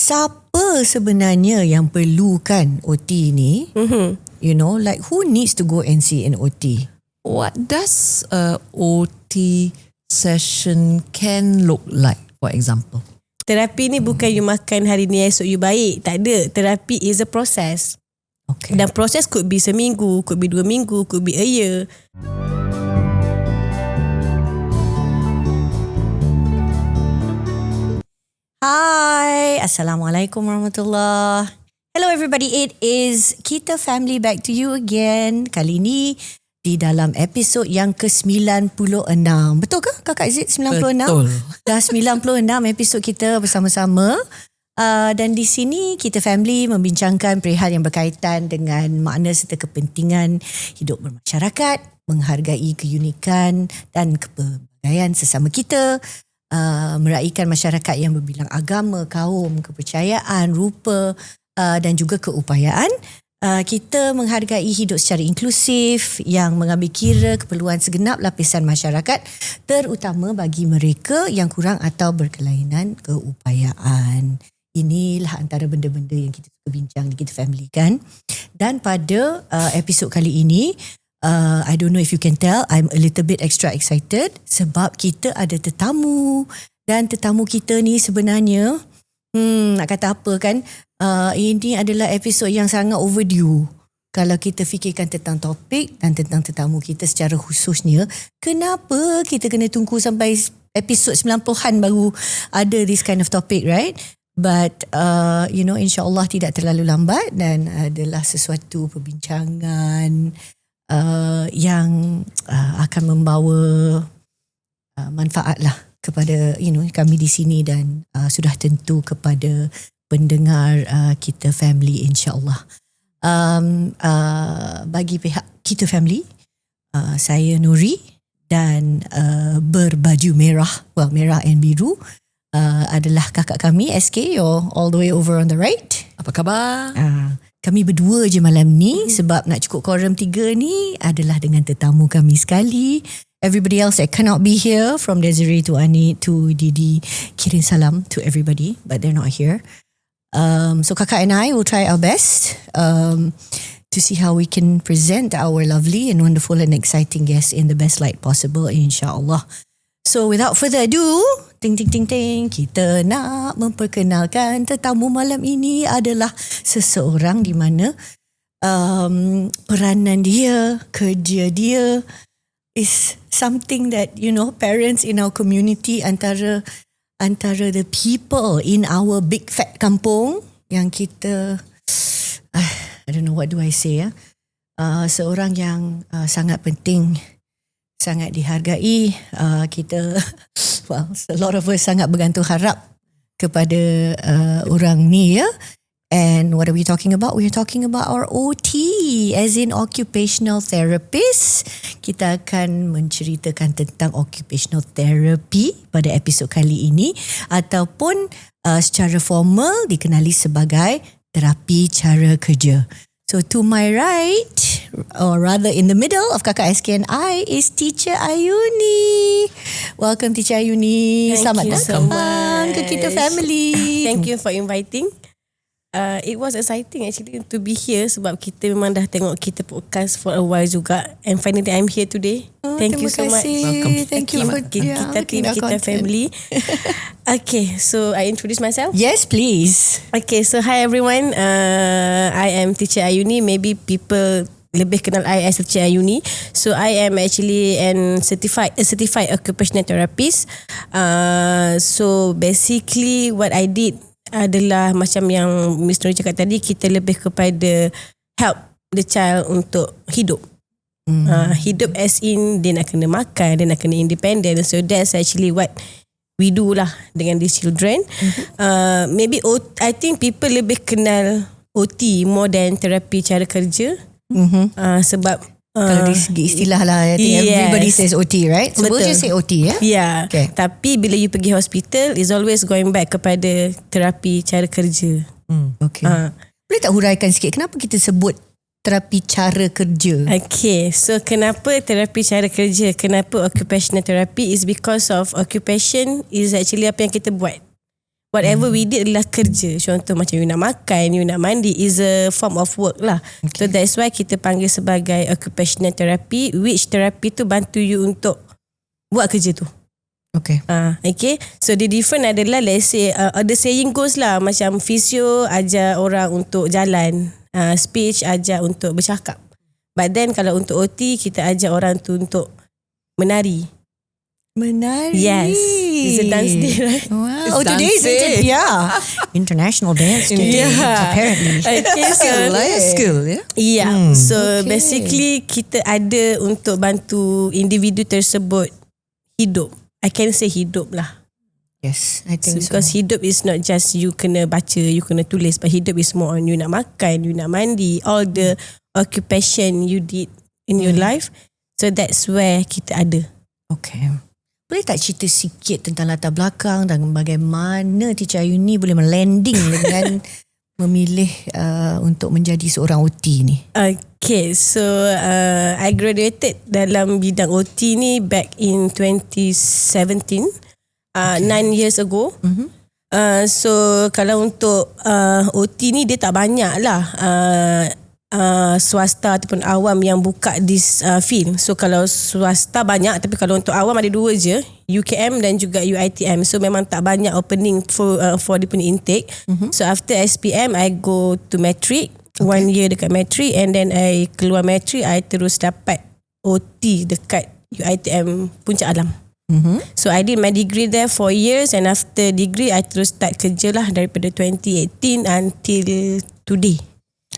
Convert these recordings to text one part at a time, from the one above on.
siapa sebenarnya yang perlukan OT ni? You know, like who needs to go and see an OT? What does a OT session can look like, for example? Terapi ni bukan you makan hari ni esok you baik. Tak ada. Terapi is a process. Okay. Dan proses could be seminggu, could be 2 minggu, could be a year. Hai, Assalamualaikum warahmatullahi. Hello everybody, it is Kita Family back to you again. Kali ni di dalam episod yang ke-96. Betul ke Kakak Zid 96? Betul. Dah 96 episod kita bersama-sama. Dan di sini Kita Family membincangkan perihal yang berkaitan dengan makna serta kepentingan hidup bermasyarakat, menghargai keunikan dan kepelbagaian sesama kita, meraihkan masyarakat yang berbilang agama, kaum, kepercayaan, rupa dan juga keupayaan. Kita menghargai hidup secara inklusif yang mengambil kira keperluan segenap lapisan masyarakat, terutama bagi mereka yang kurang atau berkelainan keupayaan. Inilah antara benda-benda yang kita suka bincang di Kita Family kan. Dan pada episod kali ini, I don't know if you can tell, I'm a little bit extra excited sebab kita ada tetamu. Dan tetamu kita ni sebenarnya, nak kata apa kan, ini adalah episod yang sangat overdue. Kalau kita fikirkan tentang topik dan tentang tetamu kita secara khususnya, kenapa kita kena tunggu sampai episod 90-an baru ada this kind of topic, right? But insyaAllah tidak terlalu lambat dan adalah sesuatu perbincangan yang akan membawa manfaat lah kepada kami di sini dan sudah tentu kepada pendengar Kita Family insyaAllah. Bagi pihak Kita Family, saya Nuri dan berbaju merah, merah and biru, adalah kakak kami SK, all the way over on the right. Apa khabar? Kami berdua je malam ni sebab nak cukup quorum 3 ni adalah dengan tetamu kami sekali. Everybody else that cannot be here, from Desiree to Ani to Didi, kirim salam to everybody, but they're not here. So kakak and I will try our best to see how we can present our lovely and wonderful and exciting guests in the best light possible, insyaAllah. So without further ado, ting, kita nak memperkenalkan tetamu malam ini adalah seseorang di mana peranan dia, kerja dia is something that parents in our community, antara the people in our big fat kampung yang kita I don't know what do I say seorang yang sangat penting, sangat dihargai. Kita a lot of us sangat bergantung harap kepada orang ni ya. And what are we talking about? We are talking about our OT, as in occupational therapist. Kita akan menceritakan tentang occupational therapy pada episod kali ini, ataupun secara formal dikenali sebagai terapi cara kerja. So to my right, or rather in the middle of Kakak SK and I, is Teacher Ayuni. Welcome Teacher Ayuni. Selamat datang ke Kita Family. Thank you for inviting. It was exciting actually to be here sebab kita memang dah tengok kita podcast for a while juga, and finally I'm here today. Thank you so much. Welcome. Thank you for kita team Kita Family. Okay, so I introduce myself. Yes, please. Okay, so hi everyone. I am Teacher Ayuni. Maybe people lebih kenal I as Teacher Ayuni. So I am actually a certified occupational therapist. So basically what I did adalah macam yang Miss Nuri cakap tadi, kita lebih kepada help the child untuk hidup. Hidup as in dia nak kena makan, dia nak kena independent. So that's actually what we do lah dengan these children. Maybe I think people lebih kenal OT more than terapi cara kerja. Sebab kalau dari segi istilah lah, I think everybody says OT, right? So we'll just say OT, ya? Yeah. Okay. Tapi bila you pergi hospital, is always going back kepada terapi cara kerja. Okay. Boleh tak huraikan sikit kenapa kita sebut terapi cara kerja? Okay, so kenapa terapi cara kerja? Kenapa occupational therapy? Is because of occupation is actually apa yang kita buat. Whatever we did adalah kerja. Contoh macam you nak makan, you nak mandi is a form of work lah. So that's why kita panggil sebagai occupational therapy, which therapy tu bantu you untuk buat kerja tu. Okay. Okay. So the different adalah, let's say the saying goes lah, macam physio ajar orang untuk jalan, speech ajar untuk bercakap. But then kalau untuk OT, kita ajar orang tu untuk menari. Menari. Yes. It's a dance day, right? Wow. Today is International Dance Day. Apparently. Okay, Skill, yeah. Yeah. So basically kita ada untuk bantu individu tersebut hidup. I can say hidup lah. Yes, I think so. Because hidup is not just you kena baca, you kena tulis, but hidup is more on you nak makan, you nak mandi, all the occupation you did in your life. So that's where kita ada. Okay. Boleh tak cerita sikit tentang latar belakang dan bagaimana Teacher Ayuni boleh melanding dengan memilih untuk menjadi seorang OT ni? Okay, so I graduated dalam bidang OT ni back in 2017, 9 years ago. So kalau untuk OT ni dia tak banyak lah swasta ataupun awam yang buka this field. So kalau swasta banyak, tapi kalau untuk awam ada 2 je, UKM dan juga UiTM. So memang tak banyak opening for dia punya intake. So after SPM I go to matric, 1 year dekat matric, and then I keluar matric, I terus dapat OT dekat UiTM Puncak Alam. So I did my degree there 4 years, and after degree I terus start kerja lah daripada 2018 until today.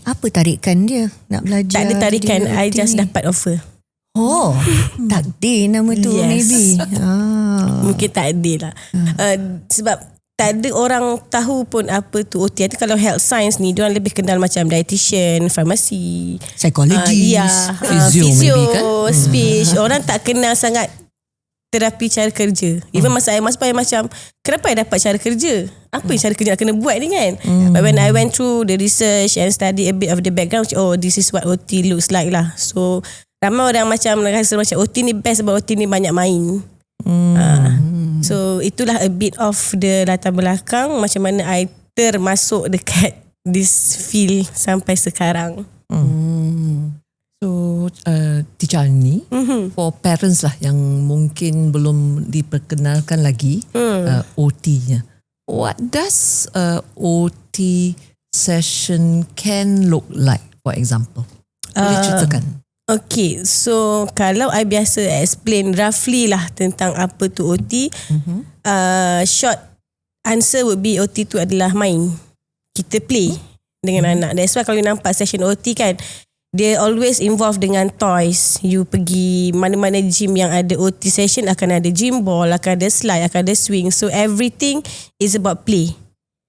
Apa tarikan dia nak belajar? Tak ada tarikan, I just ni? dapat offer. Oh, takdir nama tu. Yes. Maybe. Mungkin takdir lah. Sebab tak ada orang tahu pun apa tu OT. Nanti kalau health science ni, diorang lebih kenal macam dietitian, farmasi, psychologist, physio maybe kan? Speech. Orang tak kenal sangat terapi cara kerja. Even masa I masuk, I macam, kenapa I dapat cara kerja? Apa yang cara kerja nak kena buat ni kan? But when I went through the research and study a bit of the background, oh, this is what OT looks like lah. So ramai orang macam rasa macam OT ni best sebab OT ni banyak main. So itulah a bit of the latar belakang macam mana I termasuk dekat this field sampai sekarang. So Teacher Ayuni, for parents lah yang mungkin belum diperkenalkan lagi OT-nya, what does OT session can look like, for example? Boleh ceritakan? Okay, so kalau I biasa explain roughly lah tentang apa tu OT, short answer would be OT tu adalah main. Kita play dengan anak. That's why kalau you nampak session OT kan, dia always involve dengan toys. You pergi mana-mana gym yang ada OT session, akan ada gym ball, akan ada slide, akan ada swing. So everything is about play.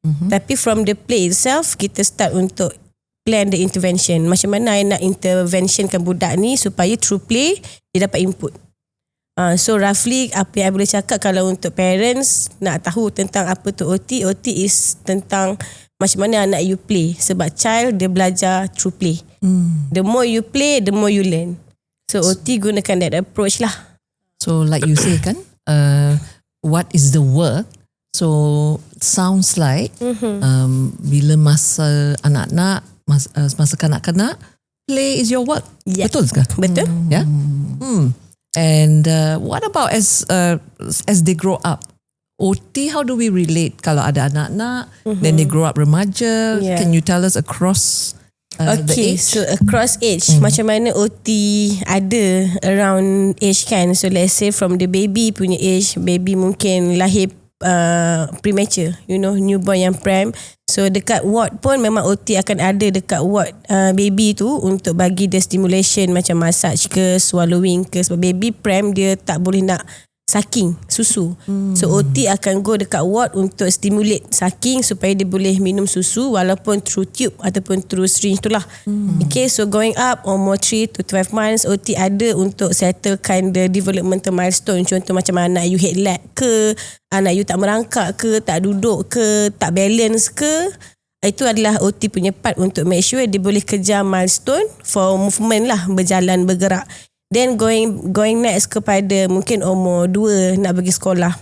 Tapi from the play itself, kita start untuk plan the intervention. Macam mana I nak interventionkan budak ni supaya through play, dia dapat input. So roughly apa yang I boleh cakap kalau untuk parents nak tahu tentang apa tu OT, OT is tentang macam mana anak you play. Sebab child dia belajar through play. The more you play, the more you learn. So OT gunakan that approach lah. So like you say kan, what is the work? So sounds like bila masa anak-anak, masa kanak-kanak, play is your work. Yeah. Betul ke? Betul. Yeah. And what about as they grow up? OT, how do we relate kalau ada anak-anak, then they grow up remaja? Yeah. Can you tell us across the Okay, age? so across age, macam mana OT ada around age kan? So let's say from the baby punya age, baby mungkin lahir premature, you know, newborn yang prem. So dekat ward pun memang OT akan ada dekat ward baby tu untuk bagi dia stimulation macam massage ke, swallowing ke. Sebab baby prem dia tak boleh nak sucking susu. So OT akan go dekat ward untuk stimulate sucking supaya dia boleh minum susu walaupun through tube ataupun through syringe tu lah. Okay, so going up umur 3 to 12 months, OT ada untuk settlekan the developmental milestone. Contoh macam anak you head lag ke, anak you tak merangkak ke, tak duduk ke, tak balance ke. Itu adalah OT punya part untuk make sure dia boleh kejar milestone for movement lah, berjalan, bergerak. Then going next kepada mungkin umur 2 nak pergi sekolah.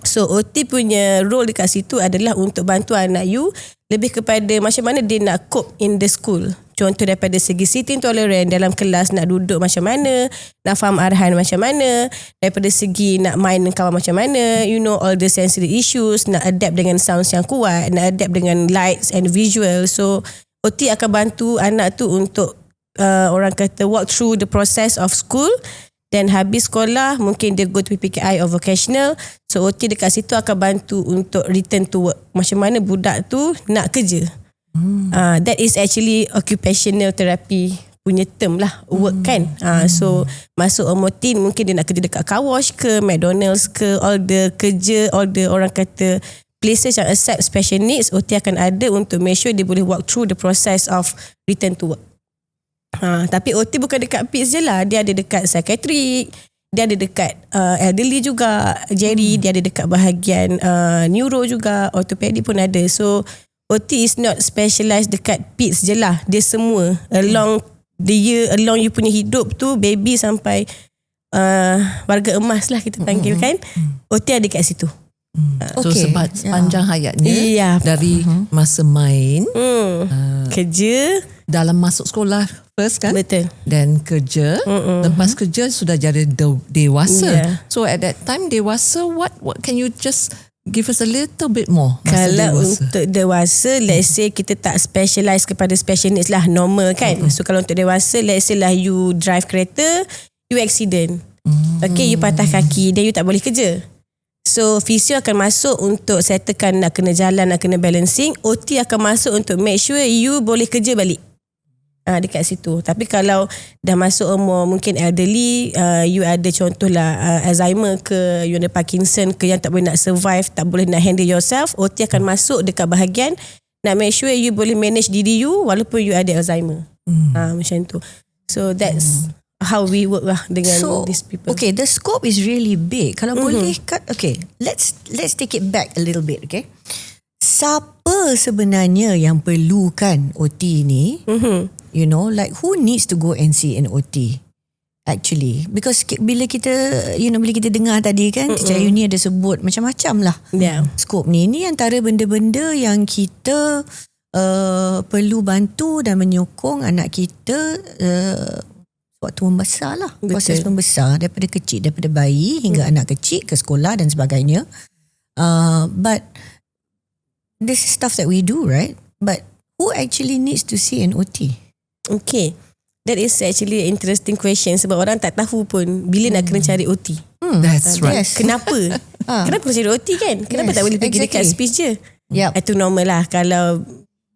So OT punya role dekat situ adalah untuk bantu anak you lebih kepada macam mana dia nak cope in the school. Contoh daripada segi sitting tolerance dalam kelas, nak duduk macam mana, nak faham arahan macam mana, daripada segi nak main dengan kawan macam mana, you know, all the sensory issues, nak adapt dengan sounds yang kuat, nak adapt dengan lights and visual. So OT akan bantu anak tu untuk orang kata walk through the process of school. Dan habis sekolah mungkin dia go to PPKI or vocational. So OT dekat situ akan bantu untuk return to work. Macam mana budak tu nak kerja. That is actually occupational therapy punya term lah, work kan. So masuk OMOT mungkin dia nak kerja dekat car wash ke, McDonald's ke, all the kerja, all the orang kata places yang accept special needs, OT akan ada untuk make sure dia boleh walk through the process of return to work. Tapi OT bukan dekat PITS je lah, dia ada dekat psychiatric, dia ada dekat elderly juga, Jerry, dia ada dekat bahagian neuro juga, orthopedic pun ada. So OT is not specialised dekat PITS je lah, dia semua along the year, along you punya hidup tu, baby sampai warga emas lah kita panggil kan, OT ada kat situ. So sepanjang hayatnya, dari masa main, kerja, dalam masuk sekolah first kan, betul, dan kerja, lepas kerja sudah jadi dewasa. So at that time dewasa, what can you just give us a little bit more? Kalau untuk dewasa, let's say kita tak specialise kepada special needs lah, normal kan. So kalau untuk dewasa, let's say lah you drive kereta, you accident, okay, you patah kaki, then you tak boleh kerja. So fisio akan masuk untuk settlekan nak kena jalan, nak kena balancing. OT akan masuk untuk make sure you boleh kerja balik. Dekat situ. Tapi kalau dah masuk umur mungkin elderly, you ada contohlah Alzheimer ke, you ada Parkinson ke, yang tak boleh nak survive, tak boleh nak handle yourself, OT akan masuk dekat bahagian nak make sure you boleh manage diri you walaupun you ada Alzheimer. Macam tu. So that's how we work lah dengan these people. Okay, the scope is really big. Kalau boleh cut, okay, let's take it back a little bit, okay. Siapa sebenarnya yang perlukan OT ni? You know, like who needs to go and see an OT? Actually, because bila kita, you know, bila kita dengar tadi kan, Teacher Ayuni ada sebut macam-macam lah. Scope ni antara benda-benda yang kita perlu bantu dan menyokong anak kita waktu membesar lah. Proses membesar daripada kecil, daripada bayi hingga anak kecil ke sekolah dan sebagainya. But this is stuff that we do, right? But who actually needs to see an OT? Okay, that is actually an interesting question sebab orang tak tahu pun bila nak kena cari OT. That's right. Yes. Kenapa? Kenapa kena cari OT kan? Kenapa tak boleh pergi dekat speech je? Itu normal lah. Kalau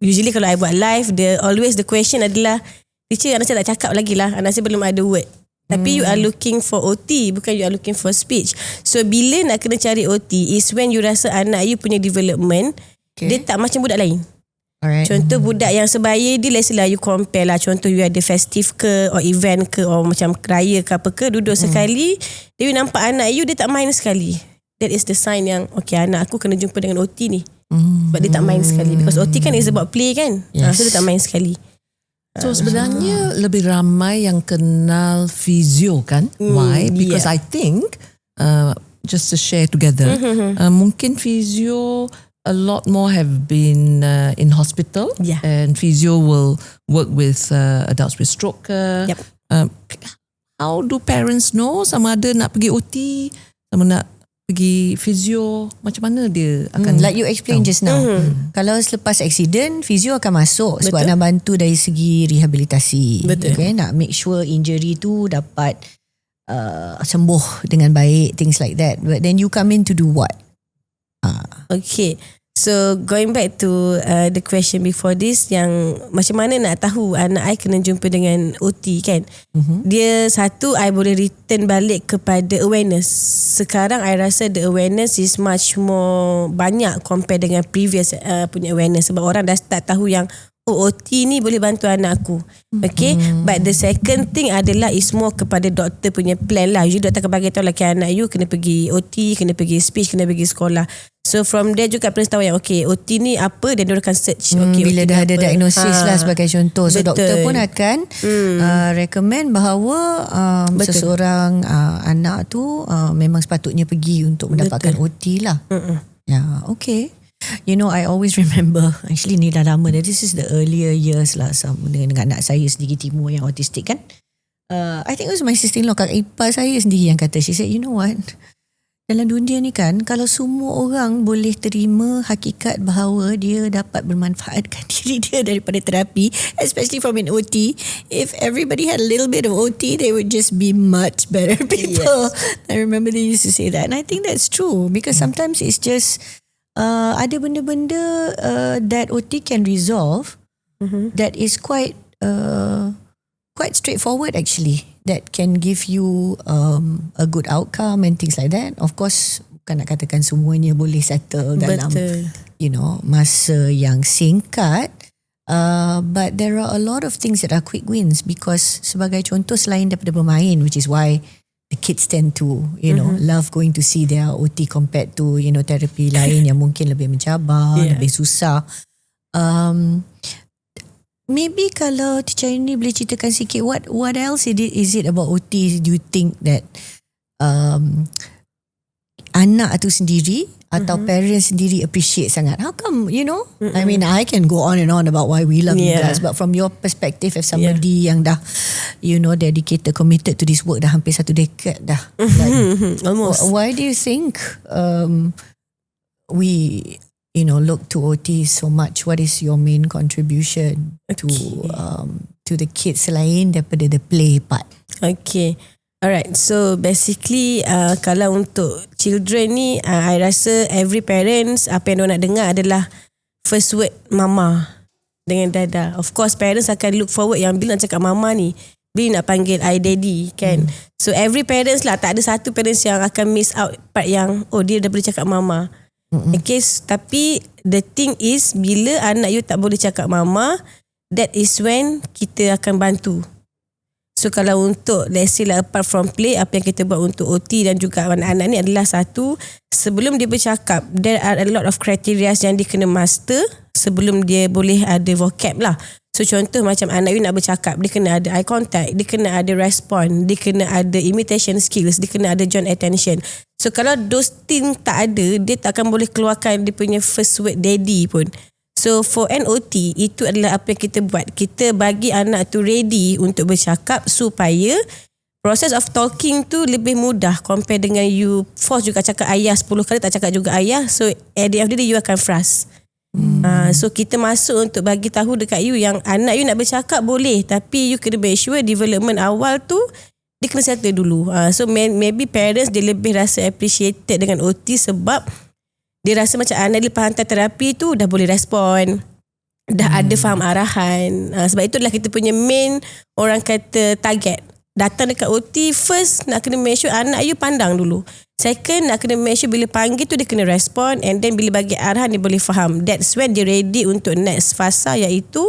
usually kalau I buat live, always the question adalah, teacher, anak saya tak cakap lagi lah, anak saya belum ada word. Tapi you are looking for OT, bukan you are looking for speech. So bila nak kena cari OT is when you rasa anak you punya development dia tak macam budak lain. Alright. Contoh budak yang sebaya dia, let's say lah you compare lah, contoh you ada festive ke or event ke or macam raya ke apa ke, duduk sekali dia you nampak anak you dia tak main sekali. That is the sign yang okay, anak aku kena jumpa dengan OT ni. Sebab dia tak main sekali, because OT kan is about play kan. So dia tak main sekali. So sebenarnya lebih ramai yang kenal fizio kan? Why? Because I think just to share together, mungkin fizio a lot more have been in hospital, and physio will work with adults with stroke. How do parents know sama ada nak pergi OT, sama nak pergi physio, macam mana dia akan like you explain just now. Kalau selepas accident, physio akan masuk sebab nak bantu dari segi rehabilitasi. Okay, nak make sure injury tu dapat sembuh dengan baik, things like that. But then you come in to do what? Okay, so going back to the question before this, yang macam mana nak tahu anak I kena jumpa dengan OT kan. Dia satu, I boleh return balik kepada awareness. Sekarang I rasa the awareness is much more banyak compare dengan previous punya awareness. Sebab orang dah start tahu yang OT ni boleh bantu anak aku. Okay. But the second thing adalah is more kepada doktor punya plan lah. Usually doktor akan bagi tahu lah, anak you kena pergi OT, kena pergi speech, kena pergi sekolah. So from there juga parents tahu yang okay, OT ni apa, dan dia akan search. Okay, bila OT dah ada apa. diagnosis lah sebagai contoh. So Betul. doktor pun akan recommend bahawa seseorang anak tu memang sepatutnya pergi untuk mendapatkan OT lah. Ya, okay. You know, I always remember, actually ni dah lama dah, this is the earlier years lah, sama dengan anak saya sendiri timur yang autistik kan. I think it was my sister-in-law, kakak ipar saya sendiri yang kata, she said, you know what, dalam dunia ni kan, kalau semua orang boleh terima hakikat bahawa dia dapat bermanfaatkan diri dia daripada terapi, especially from an OT, if everybody had a little bit of OT, they would just be much better people. Yes. I remember they used to say that, and I think that's true, because sometimes it's just ada benda-benda that OT can resolve that is quite straightforward actually, that can give you a good outcome and things like that. Of course, bukan nak katakan semuanya boleh settle dalam masa yang singkat, but there are a lot of things that are quick wins, because sebagai contoh, selain daripada bermain, which is why the kids tend to, love going to see their OT compared to, terapi lain yang mungkin lebih mencabar, lebih susah. Maybe kalau Teacher Aini boleh ceritakan sikit, what else is it about OT do you think that anak tu sendiri atau parents sendiri appreciate sangat? How come, I mean, I can go on and on about why we love you guys, but from your perspective, as somebody yang dah, dedicated, committed to this work dah hampir 1 decade dah. Like, almost. Why do you think we, look to OT so much? What is your main contribution to the kids selain daripada the play part? Okay. Alright, so basically kalau untuk children ni, I rasa every parents, apa yang diorang nak dengar adalah first word mama dengan dada. Of course parents akan look forward yang bila nak cakap mama ni, bila nak panggil I daddy kan. So every parents lah, tak ada satu parents yang akan miss out part yang dia dah boleh cakap mama. Okay, tapi the thing is, bila anak you tak boleh cakap mama, that is when kita akan bantu. So kalau untuk, let's say lah, apart from play, apa yang kita buat untuk OT dan juga anak-anak ni adalah satu, sebelum dia bercakap, there are a lot of criteria yang dia kena master sebelum dia boleh ada vocab lah. So contoh macam anak you nak bercakap, dia kena ada eye contact, dia kena ada respond, dia kena ada imitation skills, dia kena ada joint attention. So kalau those things tak ada, dia tak akan boleh keluarkan dia punya first word daddy pun. So for NOT, itu adalah apa yang kita buat. Kita bagi anak tu ready untuk bercakap supaya process of talking tu lebih mudah compare dengan you force juga cakap ayah 10 kali tak cakap juga ayah. So at the end of the day you akan frust. So kita masuk untuk bagi tahu dekat you yang anak you nak bercakap boleh, tapi you kena make sure development awal tu dia kena settle dulu. So maybe parents dia lebih rasa appreciated dengan OT sebab dia rasa macam anak dia lepas hantar terapi tu dah boleh respon, dah ada faham arahan. Sebab itulah kita punya main, orang kata target. Datang dekat OT, first nak kena make sure anak you pandang dulu. Second, nak kena make sure bila panggil tu dia kena respon, and then bila bagi arahan dia boleh faham. That's when dia ready untuk next fasa, iaitu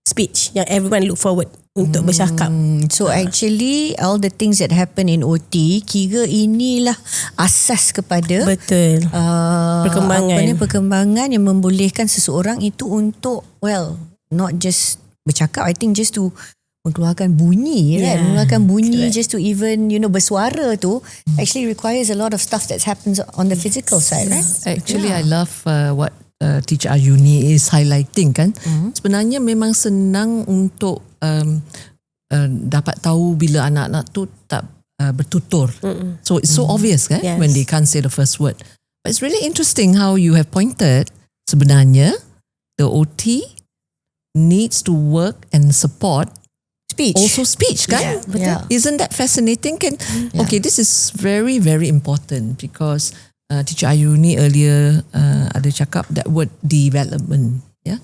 speech, yang everyone look forward untuk bercakap. So actually all the things that happen in OT, kira inilah asas kepada betul perkembangan yang membolehkan seseorang itu untuk, well, not just bercakap, I think just to mengeluarkan bunyi, right? Mengeluarkan bunyi, correct. Just to even bersuara tu actually requires a lot of stuff that happens on the physical side, right? Actually I love what Teacher Ayuni is highlighting kan. Sebenarnya memang senang untuk dapat tahu bila anak-anak tu tak bertutur. So it's so obvious kan, when they can't say the first word. But it's really interesting how you have pointed, sebenarnya the OT needs to work and support speech. Also speech kan? Yeah. Isn't that fascinating? Okay, this is very very important because Teacher Ayuni earlier ada cakap that word development. Yeah.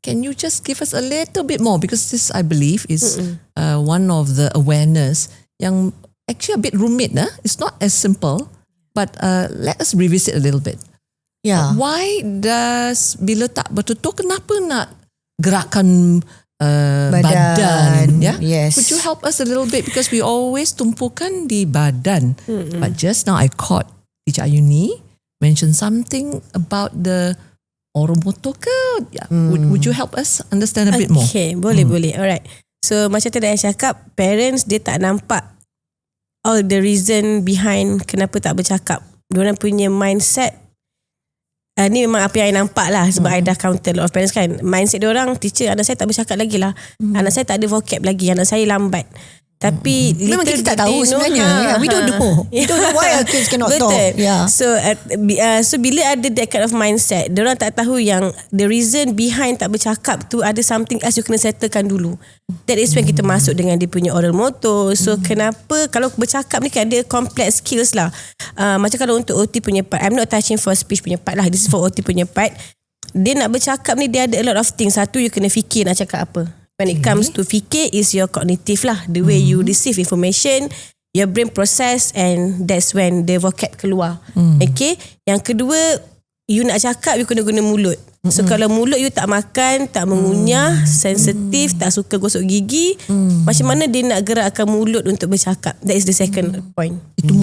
Can you just give us a little bit more, because this I believe is one of the awareness yang actually a bit rumit. It's not as simple, but let us revisit a little bit. Yeah. Why does bila tak bertutur, kenapa nak gerakan badan. Yeah. Yes. Could you help us a little bit, because we always tumpukan di badan. But just now I caught Teacher Ayuni mention something about the oromotor ke? Yeah. Would you help us understand a bit more? Okay, boleh. Alright. So macam tadi saya cakap, parents dia tak nampak all the reason behind kenapa tak bercakap. Diorang punya mindset, ni memang apa yang I nampak lah, sebab I dah counter a lot of parents kan. Mindset diorang, teacher, anak saya tak bercakap lagi lah. Anak saya tak ada vocab lagi, anak saya lambat. Tapi memang kita tak tahu sebenarnya. We don't know. We don't know why our kids cannot talk. Yeah. So bila ada that kind of mindset, diorang tak tahu yang the reason behind tak bercakap tu ada something else you kena settlekan dulu. That is when kita masuk dengan dia punya oral motor. So kenapa kalau bercakap ni kan ada complex skills lah. Macam kalau untuk OT punya part, I'm not touching for speech punya part lah. This is for OT punya part. Dia nak bercakap ni, dia ada a lot of things. Satu, you kena fikir nak cakap apa. When it comes to fikir, is your cognitive lah. The way you receive information, your brain process, and that's when the vocab keluar. Okay. Yang kedua, you nak cakap, you kena guna mulut. So kalau mulut you tak makan, tak mengunyah, sensitif, tak suka gosok gigi, macam mana dia nak gerakkan mulut untuk bercakap? That is the second point. Itu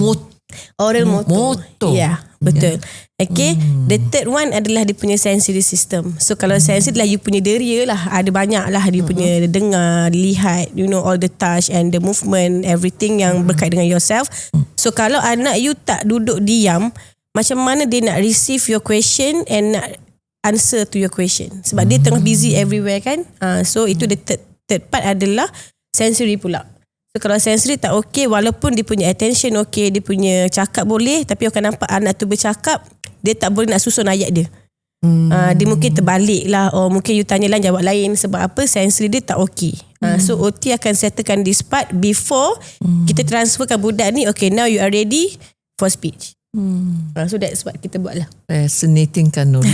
Oral motor. Yeah, betul. Okay. The third one adalah dia punya sensory system. So kalau sensory lah, you punya deria lah, ada banyak lah dia punya dengar, lihat, you know, all the touch and the movement, everything yang berkait dengan yourself. So kalau anak you tak duduk diam, macam mana dia nak receive your question and nak answer to your question? Sebab dia tengah busy everywhere kan. So itu the third part adalah sensory pula. So kalau sensory tak okay, walaupun dia punya attention okay, dia punya cakap boleh, tapi akan nampak anak tu bercakap, dia tak boleh nak susun ayat dia. Dia mungkin terbalik lah, or mungkin you tanya lain jawab lain. Sebab apa? Sensory dia tak okay. So OT akan settlekan this part before kita transferkan budak ni, okay, now you are ready for speech. So that's what kita buat lah. Fascinating kan, Nuri?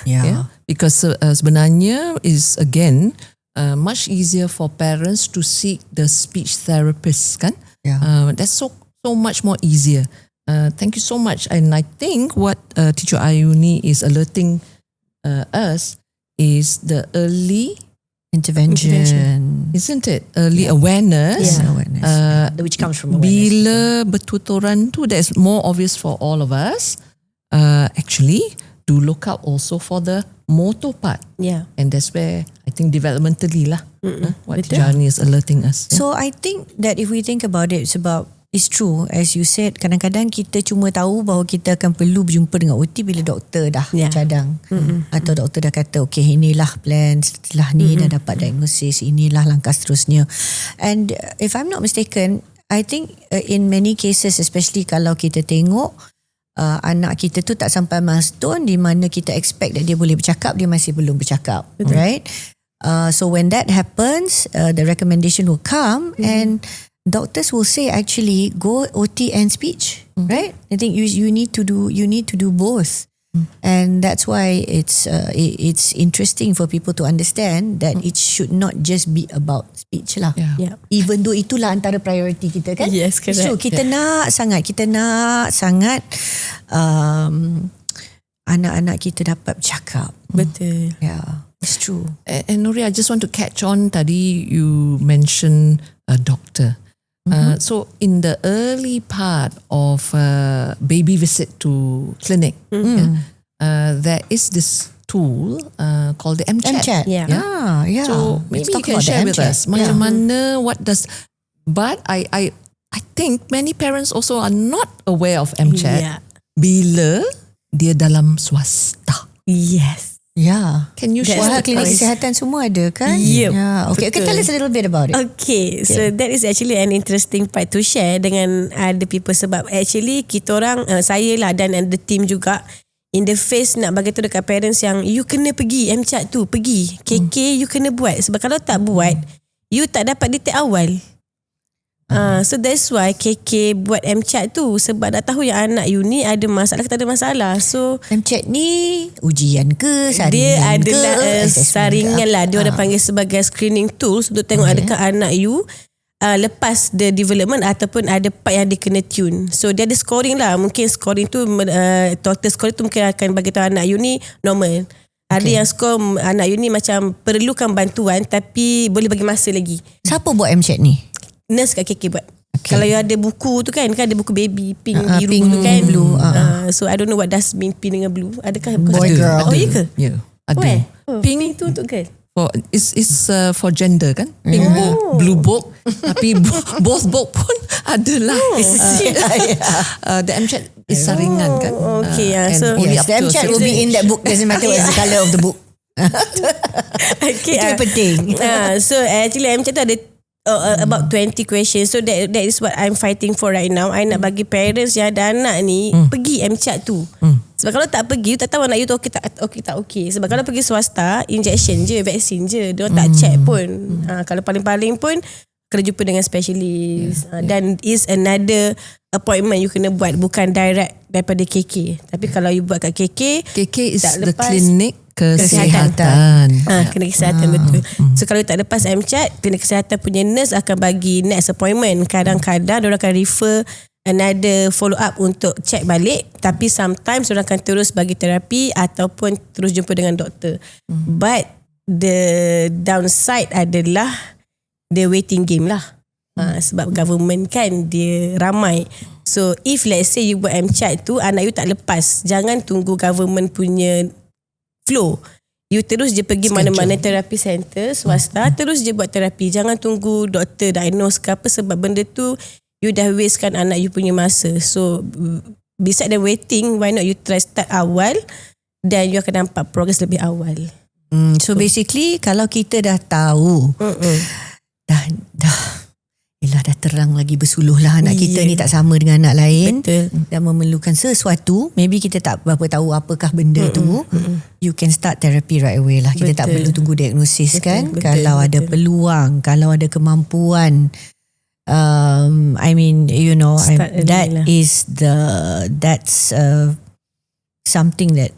Yeah. Because sebenarnya is again much easier for parents to seek the speech therapist kan? That's so much more easier. Thank you so much. And I think what Teacher Ayuni is alerting us is the early intervention. Isn't it? Early awareness. Which comes from awareness. Bila bertuturan tu, that's more obvious for all of us. Actually, do look out also for the motor part. Yeah. And that's where I think developmentally lah, what Tijani is alerting us. So I think that if we think about it, sebab it's true, as you said, kadang-kadang kita cuma tahu bahawa kita akan perlu berjumpa dengan OT bila doktor dah cadang. Atau doktor dah kata, okay, inilah plan, setelah ni dah dapat diagnosis, inilah langkah seterusnya. And if I'm not mistaken, I think in many cases, especially kalau kita tengok anak kita tu tak sampai milestone di mana kita expect that dia boleh bercakap, dia masih belum bercakap. Right? So when that happens, the recommendation will come and doctors will say, actually go OT and speech, right? I think you need to do both. And that's why it's interesting for people to understand that it should not just be about speech lah. Even though itulah antara priority kita kan. Yes, correct. So kita nak sangat anak-anak kita dapat bercakap. Betul. Yeah, it's true. And Nuri, I just want to catch on, tadi you mentioned a doctor. So in the early part of baby visit to clinic, there is this tool called the MChat. Yeah. So maybe you can share with us macam mana, what does, but I think many parents also are not aware of MChat bila dia dalam swasta. Yes. Yeah. Can you share? Klinik kesihatan semua ada kan? Yep. Yeah. Okay, tell us a little bit about it. Okay, so that is actually an interesting part to share dengan other people, sebab actually kita orang, saya lah dan the team juga, in the face nak bagi tahu dekat parents yang you kena pergi MChat tu, pergi KK you kena buat, sebab kalau tak buat you tak dapat detect awal. So that's why KK buat MChat tu, sebab dah tahu yang anak you ni ada masalah ke tak ada masalah. So MChat ni ujian ke, saringan dia adalah saringan lah. Dia orang panggil sebagai screening tools untuk tengok adakah anak you lepas the development ataupun ada part yang dia kena tune. So dia ada scoring lah. Mungkin scoring tu total scoring tu mungkin akan bagi tahu anak you ni normal. Ada yang skor anak you ni macam perlukan bantuan tapi boleh bagi masa lagi. Siapa buat MCAT ni? Nurse kat KK buat. Kalau you ada buku tu kan ada buku baby pink biru pink, tu kan. blue. So I don't know what does mean pink dengan blue. Adakah Boy, girl. Oh iya ke? Ya, ada. Where? Pink tu untuk girl. Is for gender kan? Pink book, blue book, tapi both book pun adalah. The MCAT is saringan kan? Okay, and so only Yes, up the to a MCAT will certain be in age. that book. Doesn't matter what's the colour of the book. Okay, Itu yang penting. so actually MCAT tu ada about 20 questions. So that is what I'm fighting for right now. I nak bagi parents yang ada anak ni pergi MCAT tu. Sebab kalau tak pergi, you tak tahu anak you tu okey tak okey. Sebab kalau pergi swasta, injection je, vaksin je, dia tak check pun. Kalau paling-paling pun kena jumpa dengan specialist. Dan is another appointment you kena buat, bukan direct daripada KK. Tapi kalau you buat kat KK KK is tak the lepas clinic kesihatan. kena kesihatan betul. So kalau tak lepas MCAT, klinik kesihatan punya nurse akan bagi next appointment. Kadang-kadang diorang akan refer another follow up untuk check balik, tapi sometimes diorang akan terus bagi terapi ataupun terus jumpa dengan doktor. But the downside adalah the waiting game lah. Sebab government kan dia ramai. So if let's say you buat MCAT tu, anak you tak lepas, jangan tunggu government punya flow. You terus je pergi mana-mana terapi center swasta, terus je buat terapi. Jangan tunggu doktor diagnose ke apa, sebab benda tu you dah wastekan anak you punya masa. So beside the waiting, why not you try start awal, dan you akan nampak progress lebih awal. So basically kalau kita dah tahu dah terang lagi bersuluh lah anak kita ni tak sama dengan anak lain. Betul. Dan memerlukan sesuatu, maybe kita tak berapa tahu apakah benda tu, you can start therapy right away lah. Kita tak perlu tunggu diagnosis kan. Kalau ada peluang, kalau ada kemampuan, I mean you know, that's something that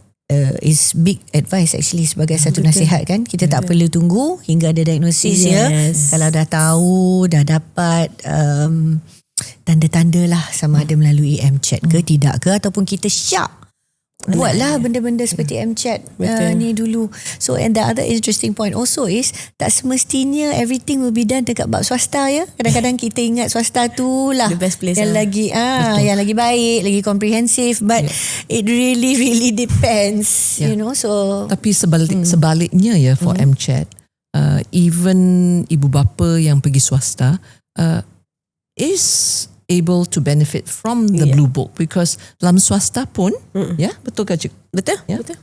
is big advice actually sebagai satu nasihat kan. Kita tak perlu tunggu hingga ada diagnosis ya. Kalau dah tahu, dah dapat tanda-tanda lah sama ada melalui MCAT ke tidak ke, ataupun kita syak buatlah benda-benda seperti MCAT ni dulu. So and the other interesting point also is tak semestinya everything will be done dekat bab swasta ya. Kadang-kadang kita ingat swasta tu lah the best place yang lagi yang lagi baik, lagi komprehensif, but it really depends, you know. So Tapi sebaliknya ya for MCAT, even ibu bapa yang pergi swasta is able to benefit from the blue book, because dalam swasta pun betul ke cik? Betul? Betul.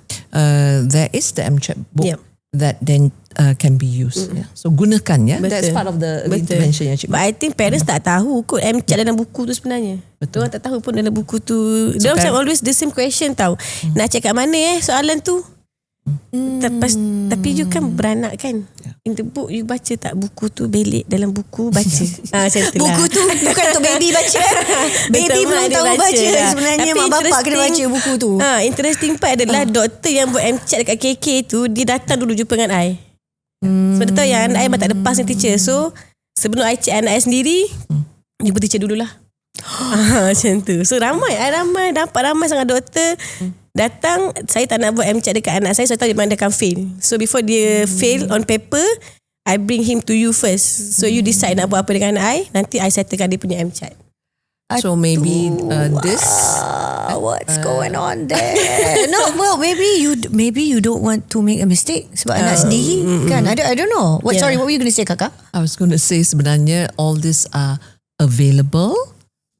There is the MCAT book that then can be used. So gunakan ya. That's part of the intervention ya cik. But I think parents tak tahu kot MCAT dalam buku tu sebenarnya. Betul. Diorang tak tahu pun dalam buku tu. Diorang macam always the same question tau. Nak check kat mana soalan tu? Tapi you kan beranak kan. In the book you baca tak buku tu, belik dalam buku baca. Macam tu lah. buku tu bukan untuk baby baca. Baby belum tahu baca lah. Sebenarnya Tapi mak bapak kena baca buku tu. Interesting part adalah doktor yang buat MCAT dekat KK tu, dia datang dulu jumpa dengan I. Sebab dia tahu yang anak I memang tak ada pass dengan teacher. So sebelum I check anak I sendiri, jumpa teacher dululah. Macam tu. So ramai sangat doktor datang. Saya tak nak buat MCAT dekat anak saya, so tahu dia mana dia akan fail. So before dia fail on paper, I bring him to you first. So you decide nak buat apa dengan anak I, nanti I settlekan dia punya MCAT. So maybe this what's going on there? No, well maybe you don't want to make a mistake sebab anak sendiri kan. I don't know. Sorry, what were you going to say kakak? I was going to say sebenarnya all this are available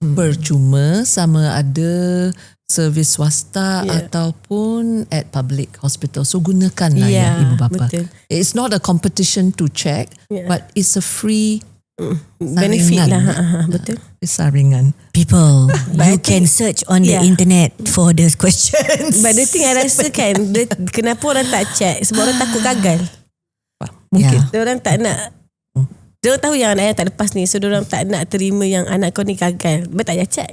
percuma, sama ada servis swasta ataupun at public hospital. So gunakanlah ya ibu bapa. Betul. It's not a competition to check, but it's a free benefit saringan. lah. Betul. Saringan. People, you can search on the internet for those questions. But the thing I rasa kan, kenapa orang tak check? Sebab orang takut gagal. Mungkin. Orang tak nak. Diorang tahu yang anak tak lepas ni, so diorang tak nak terima yang anak kau ni gagal. But tak payah check.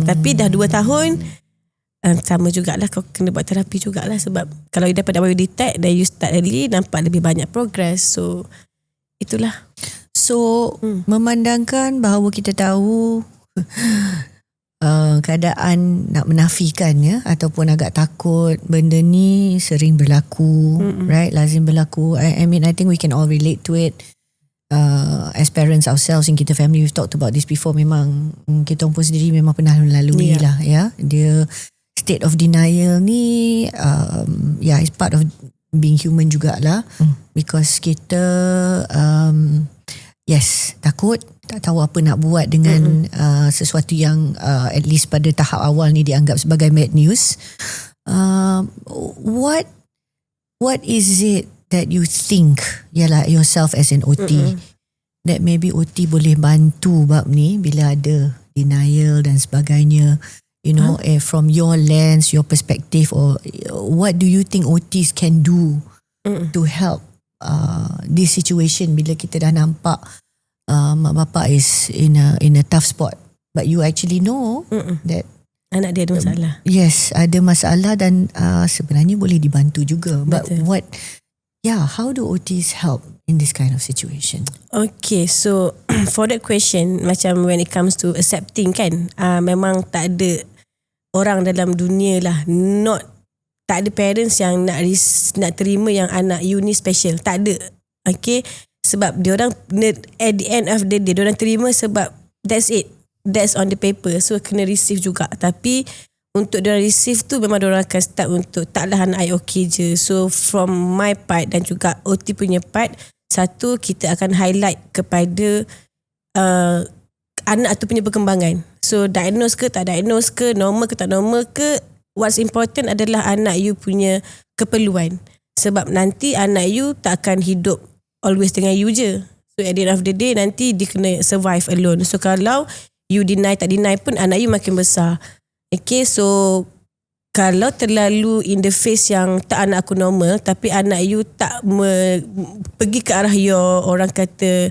Tapi dah 2 tahun, sama jugalah, kau kena buat terapi jugalah. Sebab kalau you dapat awal detect, then you start early, nampak lebih banyak progress. So itulah. So memandangkan bahawa kita tahu keadaan nak menafikan ya, ataupun agak takut. Benda ni sering berlaku, right? Lazim berlaku. I mean, I think we can all relate to it. As parents ourselves in kita family, we've talked about this before. Memang kita pun sendiri memang pernah melalui lah ya. Dia state of denial ni it's part of being human jugalah. Because kita takut, tak tahu apa nak buat dengan sesuatu yang at least pada tahap awal ni dianggap sebagai bad news. What is it that you think, yourself as an OT, that maybe OT boleh bantu bab ni bila ada denial dan sebagainya, from your lens, your perspective, or what do you think OTs can do to help this situation bila kita dah nampak mak bapak is in a tough spot, but you actually know that anak dia ada masalah. Yes, ada masalah dan sebenarnya boleh dibantu juga. Betul. But how do OTs help in this kind of situation? Okay, so for that question, macam when it comes to accepting kan, memang tak ada orang dalam dunia lah, tak ada parents yang nak terima yang anak you ni special. Tak ada. Okay, sebab diorang at the end of the day, diorang terima sebab that's it. That's on the paper. So kena receive juga. Tapi untuk diorang receive tu memang diorang akan start untuk taklah anak I okay je. So from my part dan juga OT punya part, satu, kita akan highlight kepada anak tu punya perkembangan. So diagnose ke tak diagnose ke, normal ke tak normal ke, what's important adalah anak you punya keperluan. Sebab nanti anak you tak akan hidup always dengan you je. So at the end of the day nanti dia kena survive alone. So kalau you deny tak deny pun anak you makin besar. Okay, so kalau terlalu in the face yang tak anak aku normal, tapi anak you tak pergi ke arah your orang kata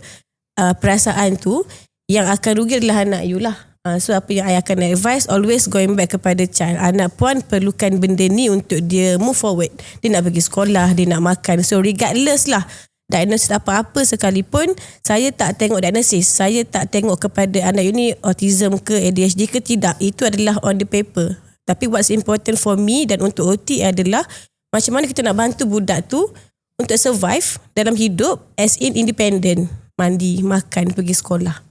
perasaan tu, yang akan rugi adalah anak you lah. So apa yang I akan advise, always going back kepada child. Anak puan perlukan benda ni untuk dia move forward. Dia nak pergi sekolah, dia nak makan. So regardless lah diagnosis apa-apa sekalipun, saya tak tengok diagnosis. Saya tak tengok kepada anak you ni autism ke ADHD ke tidak. Itu adalah on the paper. Tapi what's important for me dan untuk OT adalah macam mana kita nak bantu budak tu untuk survive dalam hidup as in independent. Mandi, makan, pergi sekolah.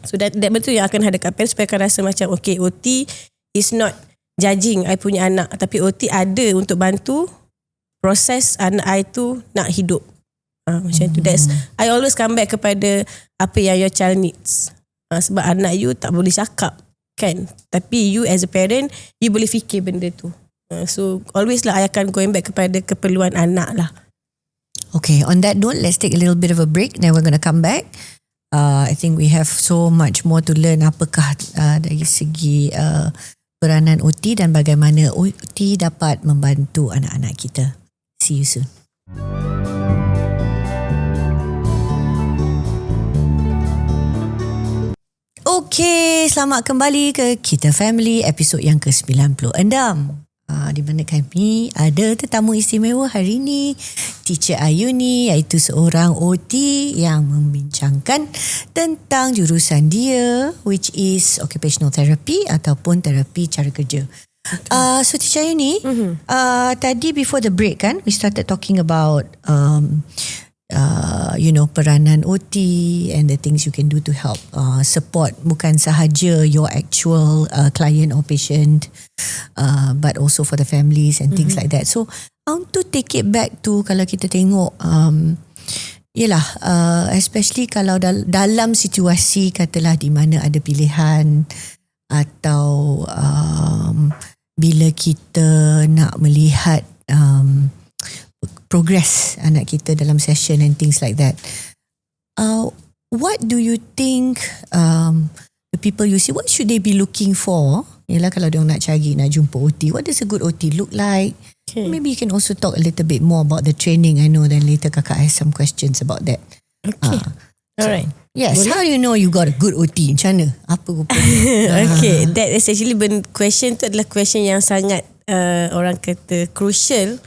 So that betul yang akan hadapkan supaya akan rasa macam okay, OT is not judging I punya anak, tapi OT ada untuk bantu proses anak I tu nak hidup. Macam tu. That's, I always come back kepada apa yang your child needs. Sebab anak you tak boleh cakap kan, tapi you as a parent, you boleh fikir benda tu. So always lah I akan going back kepada keperluan anak lah. Okay, on that note, let's take a little bit of a break. Then we're going to come back. I think we have so much more to learn. Apakah dari segi peranan OT dan bagaimana OT dapat membantu anak-anak kita. See you soon. Okay, selamat kembali ke Kita Family episod yang ke-96. Di mana kami ada tetamu istimewa hari ini, Teacher Ayuni, iaitu seorang OT yang membincangkan tentang jurusan dia, which is occupational therapy ataupun terapi cara kerja. So Teacher Ayuni, tadi before the break kan, we started talking about peranan OT and the things you can do to help support bukan sahaja your actual client or patient, but also for the families and things like that. So I want to take it back to kalau kita tengok especially kalau dalam situasi katalah di mana ada pilihan atau bila kita nak melihat progress anak kita dalam session and things like that. What do you think the people you see, what should they be looking for? Yalah, kalau dia nak cari, nak jumpa OT, what does a good OT look like? Okay. Maybe you can also talk a little bit more about the training. I know then later kakak has some questions about that. Okay. Alright. Yes, boleh? How do you know you got a good OT? Macam mana? Apa Okay, that is actually question tu adalah question yang sangat orang kata crucial.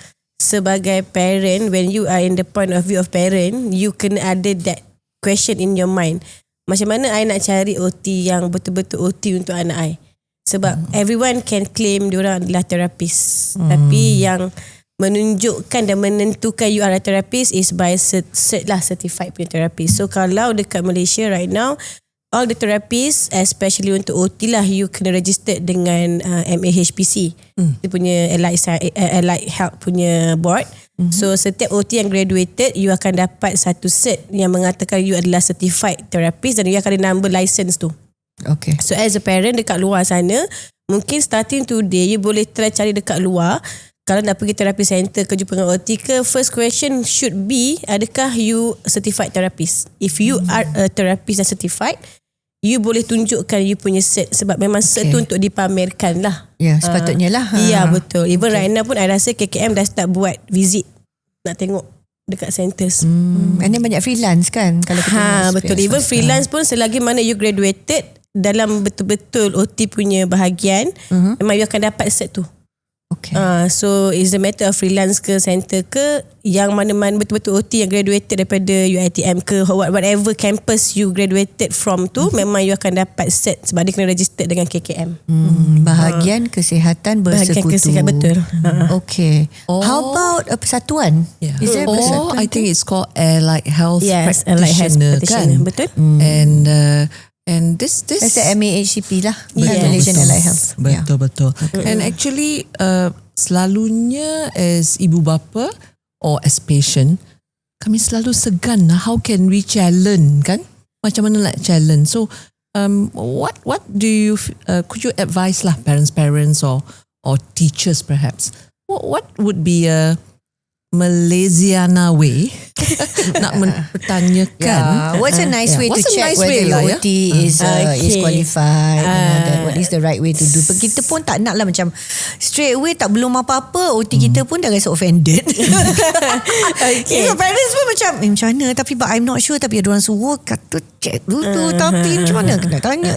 Sebagai parent, when you are in the point of view of parent, you kena ada that question in your mind. Macam mana I nak cari OT yang betul-betul OT untuk anak I? Sebab everyone can claim diorang adalah terapis. Tapi yang menunjukkan dan menentukan you are a therapist is by cert lah, certified punya therapist. So kalau dekat Malaysia right now, all the therapists, especially untuk OT lah, you kena register dengan MAHPC. Dia punya Allied Health punya board. So setiap OT yang graduated, you akan dapat satu cert yang mengatakan you adalah certified therapist, dan you akan ada number license tu. Okay. So as a parent dekat luar sana, mungkin starting today you boleh try cari dekat luar. Kalau nak pergi therapy center ke jumpa dengan OT ke, first question should be, adakah you certified therapist? If you are a therapist and certified, you boleh tunjukkan you punya cert. Sebab memang cert tu untuk dipamerkan lah. Ya, sepatutnya lah. Ya, betul. Even right now pun I rasa KKM dah start buat visit nak tengok dekat centers. And then banyak freelance kan, kalau kita Betul. Even freelance pun selagi mana you graduated dalam betul-betul OT punya bahagian, memang you akan dapat cert tu. Okay. So it's a matter of freelance ke center ke, yang mana-mana betul-betul OT yang graduated daripada UiTM ke whatever campus you graduated from tu, memang you akan dapat cert sebab dia kena register dengan KKM. Bahagian kesihatan bersekutu. Bahagian kesihatan, betul. Okay. How about a persatuan? Yeah. Is there a persatuan? I think it's called Allied Health Yes, Allied Health Practitioner, Practitioner, kan? betul. And this That's the MAHCP lah. Yes. Malaysian Allied Health. Betul. And actually selalunya as ibu bapa or as patient, kami selalu segan, how can we challenge, kan? Macam mana nak challenge? So what do you could you advise lah parents or teachers perhaps? What would be a Malaysiana way nak mempertanyakan. What's a nice way to What's a check nice whether way your lah, OT is qualified, what is the right way to do. Kita pun tak nak lah macam straight away, tak belum apa-apa OT kita pun dah rasa offended. Okay. So parents pun macam macam mana, tapi but I'm not sure, tapi ada orang suruh kata check dulu tapi macam mana kena tanya,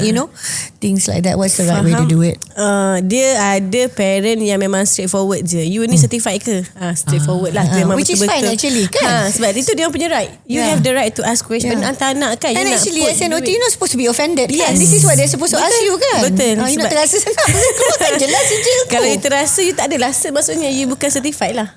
things like that. What's the right way to do it? Dia ada parent yang memang straightforward je. You ni certified ke? Straightforward lah. Memang Which is fine actually kan. Sebab itu dia punya right. You have the right to ask question. Hantar anak kan. And actually as an OT, you're not supposed to be offended kan. Yes. This is what they're supposed to ask you kan. Betul. You nak terasa senang, keluarkan jelas je tu. Kalau you terasa you tak ada rasa, maksudnya you bukan certified lah.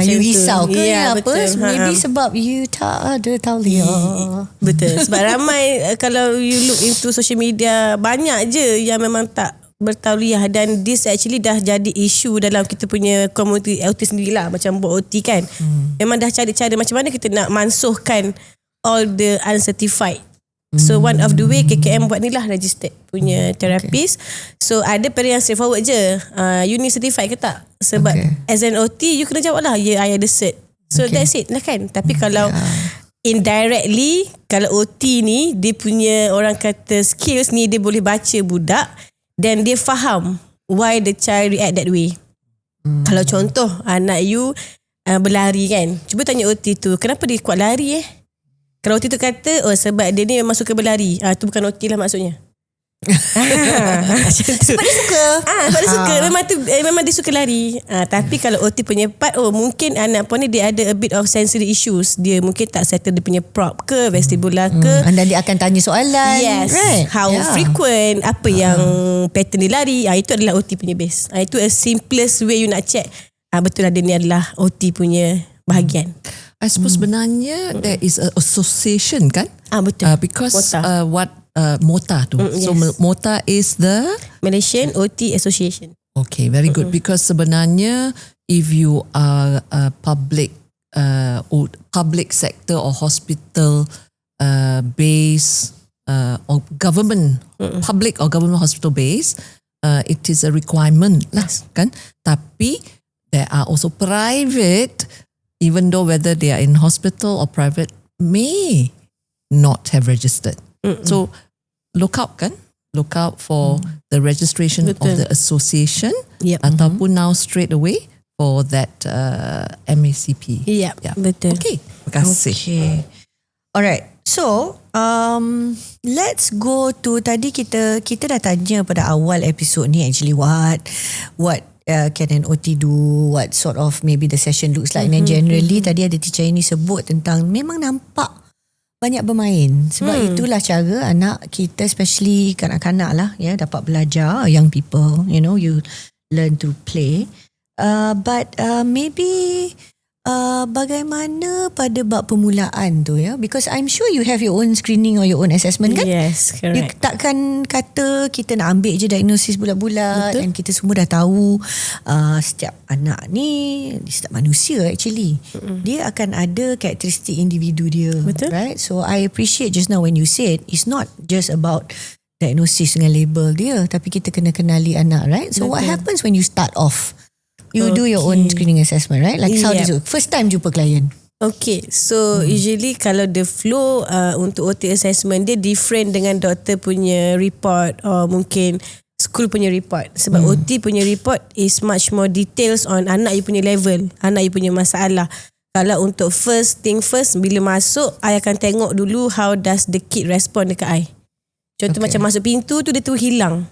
You risau ke apa? Betul. Maybe sebab you tak ada tauliah. Betul. Sebab ramai kalau you look into social media, banyak je yang memang tak bertauliah, dan this actually dah jadi isu dalam kita punya komuniti OT sendirilah. Macam buat OT kan, memang dah cari cara macam mana kita nak mansuhkan all the uncertified. So one of the way KKM buat ni lah, registered punya therapist. So ada parent yang straightforward je, you ni certified ke tak? Sebab as an OT you kena jawab lah, I ada cert. So that's it lah kan. Tapi kalau indirectly, kalau OT ni dia punya orang kata skills ni, dia boleh baca budak, then dia faham why the child react that way. Kalau contoh anak you berlari kan, cuba tanya OT tu, kenapa dia kuat lari Kalau OT tu kata, sebab dia ni memang suka berlari, tu bukan OT lah maksudnya. Sebab dia suka. Sebab dia suka. Memang dia suka lari. Tapi kalau OT punya part, mungkin anak puan ni dia ada a bit of sensory issues. Dia mungkin tak settle dia punya prop ke, vestibular ke. Dan dia akan tanya soalan. Yes. Right. How frequent, apa yang pattern dia lari. Itu adalah OT punya base. Itu a simplest way you nak check. Betul lah dia ni adalah OT punya bahagian. I suppose sebenarnya there is an association kan? Betul. Because MOTA. MOTA tu. So MOTA is the Malaysian OT Association. Okay, very good. Because sebenarnya if you are a public sector or hospital base or government public or government hospital base, it is a requirement lah kan. Tapi there are also private, even though whether they are in hospital or private, may not have registered. So look out kan, look out for the registration of the association, ataupun now straight away for that MACP. Betul. Okay, terima kasih. Okay. Alright. So, let's go to tadi kita dah tanya pada awal episod ni actually what can an OT do, what sort of maybe the session looks like. And generally tadi ada teacher ini sebut tentang memang nampak banyak bermain. Sebab itulah cara anak kita, especially kanak-kanak lah, dapat belajar. Young people, you learn to play. But maybe bagaimana pada bab permulaan tu because I'm sure you have your own screening or your own assessment kan? Yes, correct. You takkan kata kita nak ambil je diagnosis bulat-bulat. Betul. Dan kita semua dah tahu setiap anak ni, setiap manusia actually, dia akan ada karakteristik individu dia. Betul. Right? So I appreciate just now when you said it's not just about diagnosis dengan label dia, tapi kita kena kenali anak, right? So what happens when you start off? You do your own screening assessment, right? Like how does it first time jumpa klien? Okay, so usually kalau the flow untuk OT assessment dia different dengan doktor punya report or mungkin school punya report. Sebab OT punya report is much more details on anak you punya level, anak you punya masalah. Kalau untuk first thing first, bila masuk, I akan tengok dulu how does the kid respond dekat I. Contoh macam masuk pintu tu, dia tu hilang.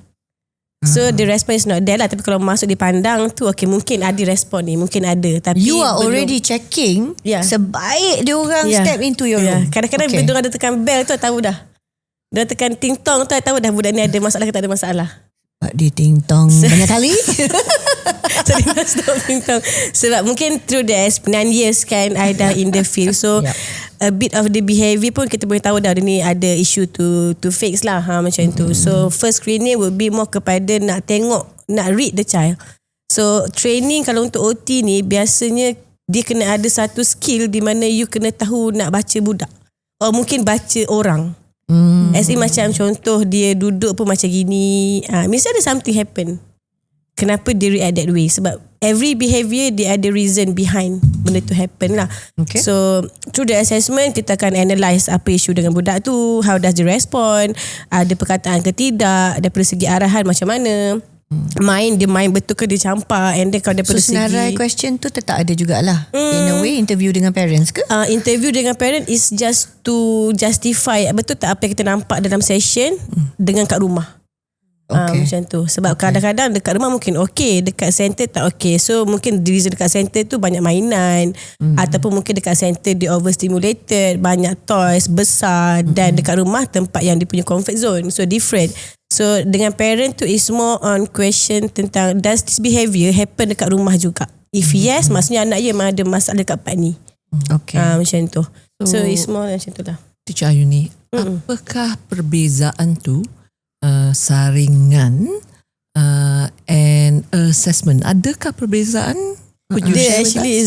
So the response is not there lah. Tapi kalau masuk dipandang tu, okay, mungkin ada respon ni, mungkin ada. Tapi you are already checking sebaik dia orang step into your room. Kadang-kadang bila dia orang ada tekan bell tu, tahu dah. Dia tekan ting tong tu, tahu dah budak ni ada masalah ke tak ada masalah. Sebab dia ting tong banyak kali. So dia dah stop ting tong. Sebab mungkin through the 9 years kan, I dah in the field. So a bit of the behaviour pun kita boleh tahu dah dia ni ada issue to fix lah macam tu. So first screening will be more kepada nak tengok, nak read the child. So training kalau untuk OT ni biasanya dia kena ada satu skill di mana you kena tahu nak baca budak. Or mungkin baca orang. As in macam contoh dia duduk pun macam gini. Mesti ada something happen. Kenapa dia react that way? Sebab every behaviour dia ada reason behind benda tu happen lah. Okay. So through the assessment kita akan analyse apa isu dengan budak tu, how does dia respond, ada perkataan ke tidak, daripada segi arahan macam mana, dia main betul ke dia campak, and then kalau daripada segi senarai question tu tetap ada jugalah. In a way interview dengan parents ke? Interview dengan parent is just to justify betul tak apa yang kita nampak dalam session dengan kat rumah. Macam tu. Sebab kadang-kadang dekat rumah mungkin okay, dekat center tak okay. So mungkin the reason dekat center tu banyak mainan, ataupun mungkin dekat center dia overstimulated, banyak toys besar, dan dekat rumah tempat yang dia punya comfort zone. So different. So dengan parent tu is more on question tentang does this behaviour happen dekat rumah juga. If yes, maksudnya anak dia memang ada masalah dekat part ni. Macam tu. So it's more macam tu lah. Teacher Ayuni, apakah perbezaan tu saringan and assessment? Adakah perbezaan? Dia actually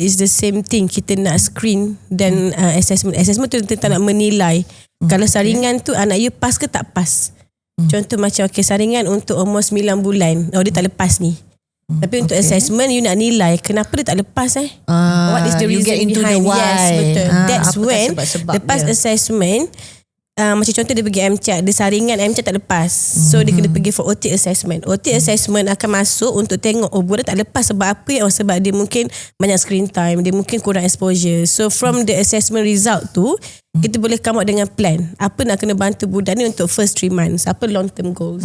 is the same thing. Kita nak screen dan assessment. Assessment tu tentang nak menilai. Kalau saringan tu anak you pass ke tak pass. Contoh macam saringan untuk umur 9 bulan. Dia tak lepas ni. Tapi untuk assessment you nak nilai kenapa dia tak lepas what is the reason behind. Yes, betul. That's when lepas assessment. Macam contoh dia pergi MCAT, dia saringan MCAT tak lepas, so dia kena pergi for OT assessment. OT assessment akan masuk untuk tengok budak tak lepas sebab apa sebab dia mungkin banyak screen time, dia mungkin kurang exposure. So from the assessment result tu kita boleh come out dengan plan apa nak kena bantu budak ni untuk first 3 months, apa long term goals.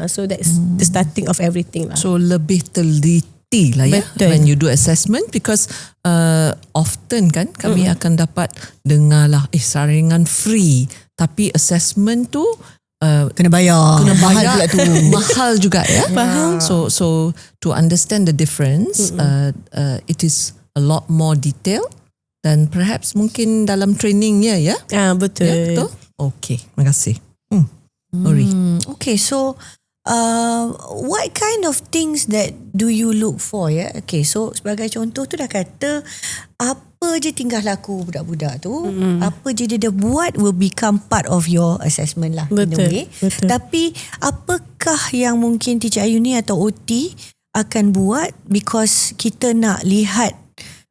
So that's the starting of everything lah. So lebih teliti lah when you do assessment, because often kan kami akan dapat dengar lah saringan free, tapi assessment tu kena bayar mahal pula tu. Mahal juga Faham? So to understand the difference, it is a lot more detail dan perhaps mungkin dalam trainingnya betul. Betul. Okay, terima kasih. Okay, so what kind of things that do you look for? Okay, so sebagai contoh tu dah kata apa je tingkah laku budak-budak tu, apa je dia buat will become part of your assessment lah. Betul. Tapi apakah yang mungkin Teacher Ayuni atau OT akan buat because kita nak lihat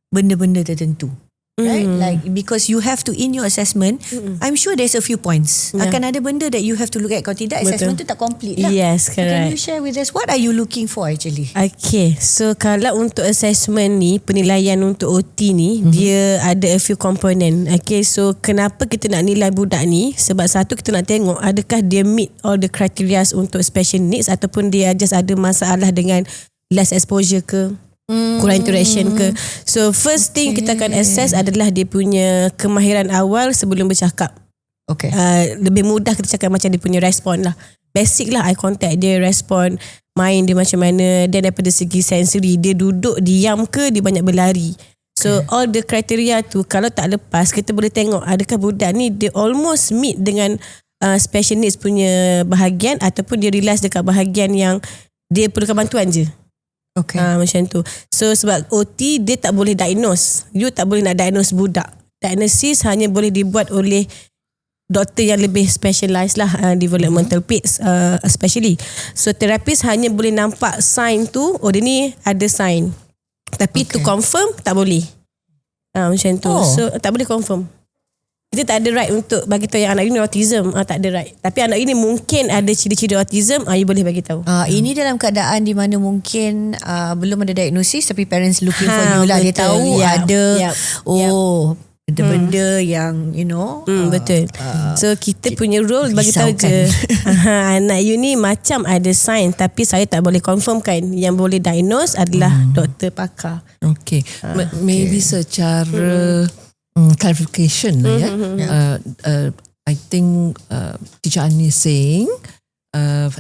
benda-benda tertentu? Right? Like because you have to in your assessment, I'm sure there's a few points. Akan ada benda that you have to look at. Kalau tidak, assessment tu tak complete lah. Yes, correct. Can you share with us what are you looking for actually? Okay, so kalau untuk assessment ni, penilaian untuk OT ni, dia ada a few component. Okay, so kenapa kita nak nilai budak ni? Sebab satu, kita nak tengok adakah dia meet all the criteria untuk special needs ataupun dia just ada masalah dengan less exposure ke, kurang interaction ke. So first thing kita akan assess adalah dia punya kemahiran awal sebelum bercakap. Okay. Lebih mudah kita cakap macam dia punya respon lah. Basic lah, eye contact dia, respon main dia macam mana. Dan daripada segi sensory, dia duduk diam ke dia banyak berlari. So all the criteria tu kalau tak lepas, kita boleh tengok adakah budak ni dia almost meet dengan special needs punya bahagian, ataupun dia realise dekat bahagian yang dia perlukan bantuan je. Okay. Macam tu. So sebab OT dia tak boleh diagnose. You tak boleh nak diagnose budak. Diagnosis hanya boleh dibuat oleh doktor yang lebih specialised lah, developmental peds especially. So terapis hanya boleh nampak sign tu, oh dia ni ada sign. Tapi to confirm tak boleh. Macam tu. So tak boleh confirm. Kita tak ada right untuk bagi tahu yang anak ini autism. Tak ada right. Tapi anak ini mungkin ada ciri-ciri autism, you boleh bagi tahu. Ini dalam keadaan di mana mungkin belum ada diagnosis, tapi parents looking for you lah. Dia tahu ada ada benda yang betul. So kita punya role bagi tahu je anak you ni macam ada sign, tapi saya tak boleh confirmkan. Yang boleh diagnose adalah doktor pakar. Okay. Maybe secara clarification I think Teacher Ani is saying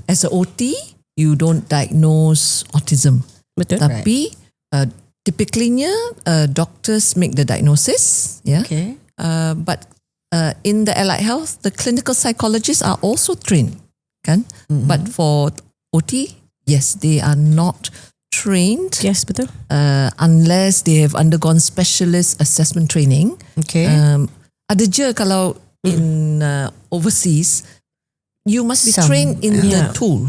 as a OT you don't diagnose autism. Betul. Tapi typically doctors make the diagnosis, Okay. but in the allied health the clinical psychologists are also trained, kan? But for OT, yes, they are not trained. Yes, betul. Unless they have undergone specialist assessment training. Okay. Ada je kalau in overseas, you must be trained in the tool,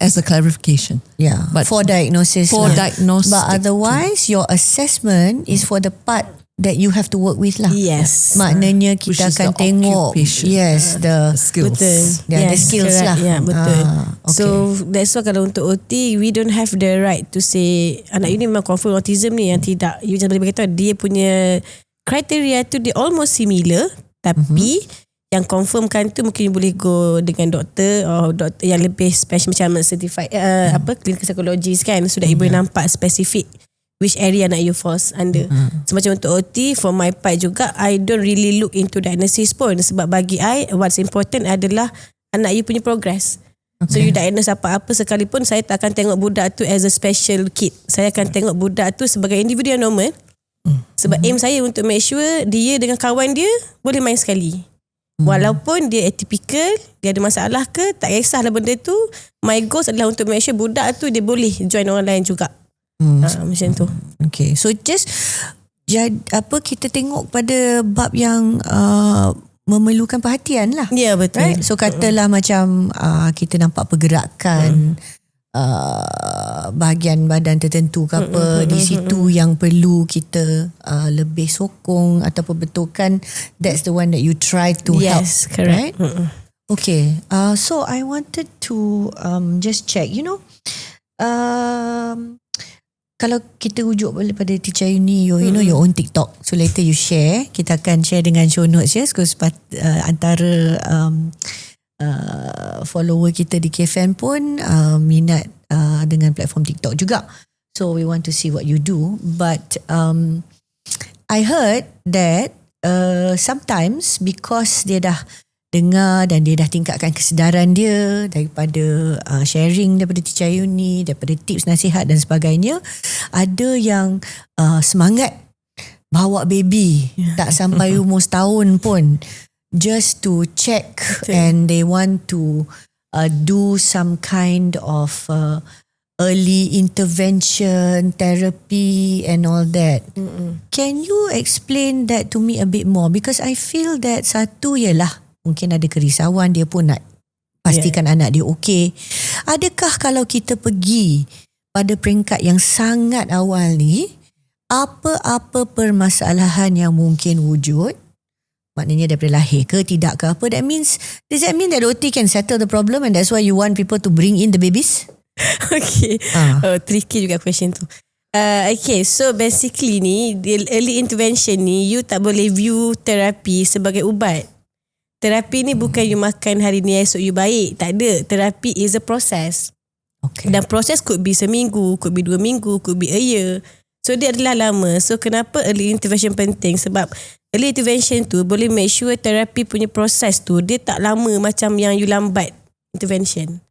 as a clarification. Yeah, but for diagnosis. For diagnostic. But otherwise, your assessment is for the part that you have to work with lah. Yes. Maknanya Which kita is akan the tengok. occupation. Yes, the skills. Betul. The skills correct. lah. Ya, betul. Okay. So that's why kalau untuk OT, we don't have the right to say anak you ni memang confirm autism ni, yang tidak. You just boleh beritahu dia punya kriteria tu dia almost similar, tapi yang confirmkan tu mungkin you boleh go dengan doktor doktor yang lebih special, macam certified clinical psychologist kan, so that you boleh nampak spesifik which area nak you falls under. So macam untuk OT, for my part juga, I don't really look into diagnosis pun, sebab bagi I what's important adalah anak you punya progress. So you diagnose apa-apa sekalipun, saya tak akan tengok budak tu as a special kid. Saya akan tengok budak tu sebagai individu yang normal. Sebab aim saya untuk make sure dia dengan kawan dia boleh main sekali. Walaupun dia atypical, dia ada masalah ke, tak kisahlah benda tu. My goals adalah untuk make sure budak tu dia boleh join orang lain juga. Macam tu. Okay, so just kita tengok pada bab yang memerlukan perhatian lah. Ya, betul. Right? So katalah macam kita nampak pergerakan bahagian badan tertentu ke apa, di situ yang perlu kita lebih sokong ataupun betulkan, that's the one that you try to help. Yes, correct. Right? Okay, so I wanted to just check, kalau kita rujuk pada Teacher Ayuni, you know your own TikTok. So later you share. Kita akan share dengan show notes ya. Antara follower kita di KFM pun minat dengan platform TikTok juga. So we want to see what you do. But I heard that sometimes because dia dah dengar dan dia dah tingkatkan kesedaran dia daripada sharing daripada Teacher Ayuni, daripada tips nasihat dan sebagainya, ada yang semangat bawa baby tak sampai umur setahun pun just to check and they want to do some kind of early intervention therapy and all that. Can you explain that to me a bit more? Because I feel that satu ialah mungkin ada kerisauan, dia pun nak pastikan anak dia okey. Adakah kalau kita pergi pada peringkat yang sangat awal ni, apa-apa permasalahan yang mungkin wujud, maknanya daripada lahir ke tidak ke apa, does that mean that OT can settle the problem and that's why you want people to bring in the babies? Okay. Tricky juga question tu. Okay, so basically ni, early intervention ni, you tak boleh view terapi sebagai ubat. Terapi ni bukan you makan hari ni esok you baik. Tak ada. Terapi is a process. Okay. Dan proses could be seminggu, could be 2 minggu, could be a year. So dia adalah lama. So kenapa early intervention penting? Sebab early intervention tu boleh make sure terapi punya proses tu dia tak lama macam yang you lambat intervention.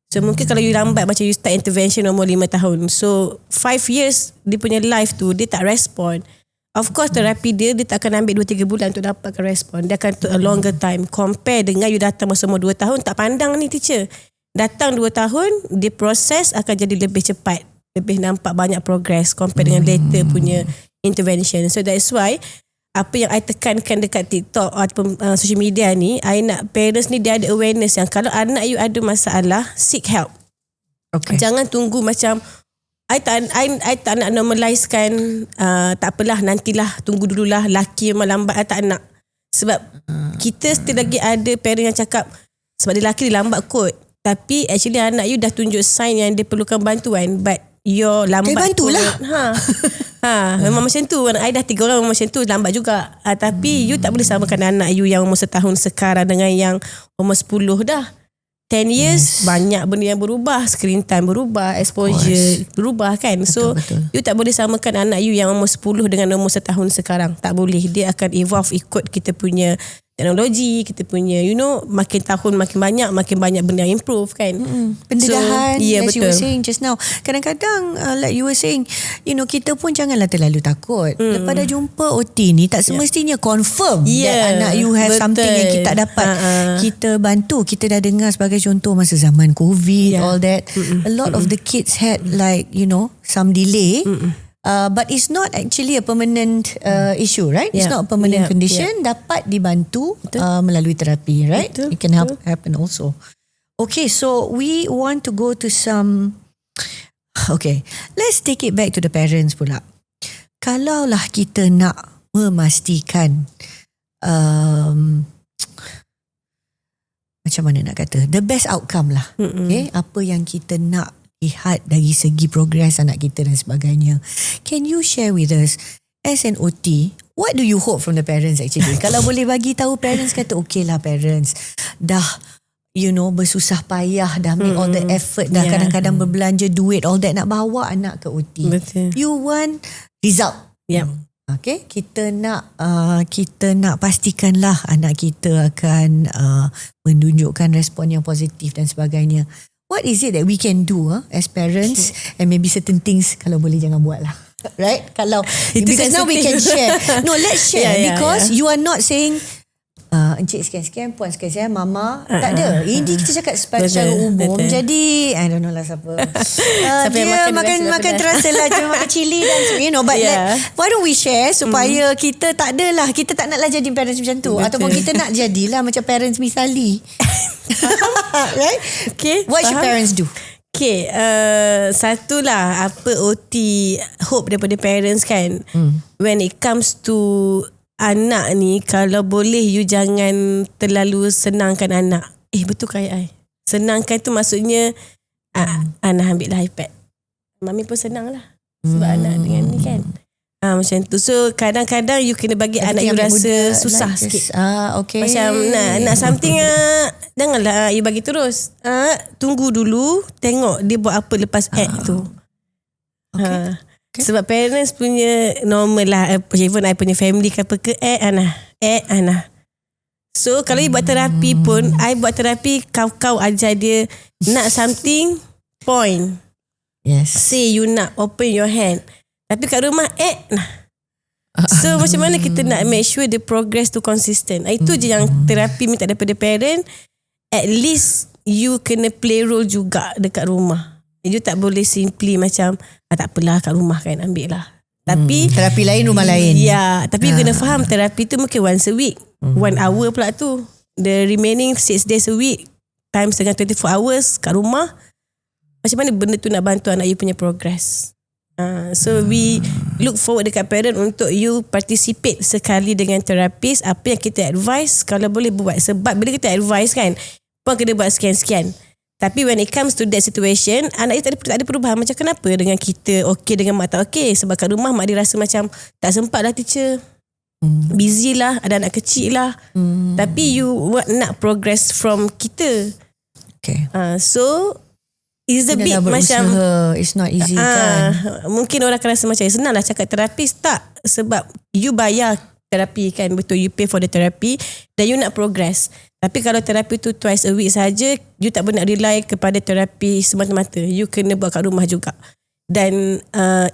So mungkin kalau you lambat macam you start intervention umur 5 tahun. So 5 years dia punya life tu dia tak respond. Of course terapi dia tak akan ambil 2-3 bulan untuk dapatkan respon. Dia akan take a longer time. Compare dengan you datang masa umur 2 tahun tak pandang ni teacher. Datang 2 tahun dia proses akan jadi lebih cepat. Lebih nampak banyak progress compare dengan later punya intervention. So that's why apa yang I tekankan dekat TikTok ataupun social media ni, I nak parents ni dia ada awareness yang kalau anak you ada masalah, seek help. Okay. Jangan tunggu macam I tak nak normalizekan tak apalah nantilah, tunggu dululah, laki memang lambat. I tak nak. Sebab kita still lagi ada parent yang cakap sebab dia laki dia lambat kot. Tapi actually anak you dah tunjuk sign yang dia perlukan bantuan, but you're lambat. Bantulah. Memang macam tu. I dah 3 orang memang macam tu, lambat juga. Tapi you tak boleh samakan anak you yang umur 1 tahun sekarang dengan yang umur 10 dah. 10 years banyak benda yang berubah, screen time berubah, exposure berubah kan. So betul. you tak boleh samakan anak you yang umur 10 dengan umur 1 tahun sekarang. Tak boleh. Dia akan evolve ikut kita punya teknologi, kita punya makin tahun makin banyak benda yang improve kan. Pendedahan, so, as you were saying just now. Kadang-kadang like you were saying, kita pun janganlah terlalu takut. Lepas dah jumpa OT ni, tak semestinya confirm that anak you have something yang kita tak dapat kita bantu. Kita dah dengar sebagai contoh masa zaman COVID, all that. A lot of the kids had like some delay. But it's not actually a permanent issue, right? It's not a permanent condition. Dapat dibantu melalui terapi, right? It can happen also. Okay, so we want to go to some... Okay, let's take it back to the parents pula. Kalaulah kita nak memastikan macam mana nak kata, the best outcome lah. Okay, apa yang kita nak lihat dari segi progress anak kita dan sebagainya. Can you share with us as an OT, what do you hope from the parents actually? Kalau boleh bagi tahu parents, kata okay lah parents, dah bersusah payah, dah make all the effort, dah kadang-kadang berbelanja duit, all that, nak bawa anak ke OT. Betul. You want result. Okay, kita nak pastikanlah anak kita akan menunjukkan respon yang positif dan sebagainya. What is it that we can do as parents, and maybe certain things kalau boleh jangan buat lah, right? Kalau because now we can share. No, let's share because you are not saying encik sekian-sekian, puan sekian-sekian, mama, tak ada. Ini kita cakap secara umum. Jadi I don't know lah siapa. Dia makan terasa lah, cuma makan cili dan but why don't we share supaya kita tak adalah, kita tak naklah jadi parents macam tu. Ataupun kita nak jadilah macam parents misali. Right? Okay, what should parents do? Okay, satulah apa OT hope daripada parents kan. When it comes to anak ni, kalau boleh you jangan terlalu senangkan anak. Betul ke I? Senangkan tu maksudnya Ana ambil lah iPad. Mami pun senang lah sebab anak dengan ni kan. Macam tu. So kadang-kadang you kena bagi anak you rasa susah like sikit. Okay. Macam nak something janganlah you bagi terus. Tunggu dulu, tengok dia buat apa lepas tu. Okay. Sebab parents punya normal lah, even I punya family ke apa ke, Ana. So kalau you buat terapi pun, I buat terapi, kau ajar dia nak something, point. Yes. Say you nak open your hand. Tapi kat rumah, nah. So macam mana kita nak make sure the progress tu consistent. Itu je yang terapi minta daripada parent. At least you kena play role juga dekat rumah. You tak boleh simply macam tak apalah kat rumah kan, ambil lah. Tapi terapi lain, rumah lain. Ya, tapi you kena faham terapi tu mungkin once a week. 1 hour pula tu. The remaining 6 days a week times dengan 24 hours kat rumah. Macam mana benda tu nak bantu anak you punya progress. So we look forward dekat parent untuk you participate sekali dengan terapis. Apa yang kita advise, kalau boleh buat. Sebab bila kita advise kan, pun kena buat sekian-sekian. Tapi when it comes to that situation, anak dia tak ada perubahan. Macam kenapa dengan kita okey, dengan mak tak okey? Sebab kat rumah mak dia rasa macam tak sempat lah teacher, busy lah, ada anak kecil lah. Tapi you nak progress from kita. Okay. So It's a bit dah macam berusaha. It's not easy kan. mungkin orang akan rasa macam senang lah cakap terapis. Tak, sebab you bayar terapi kan, betul, you pay for the therapy dan you nak progress. Tapi kalau terapi tu twice a week saja, you tak pernah rely kepada terapi semata-mata. You kena buat kat rumah juga. Dan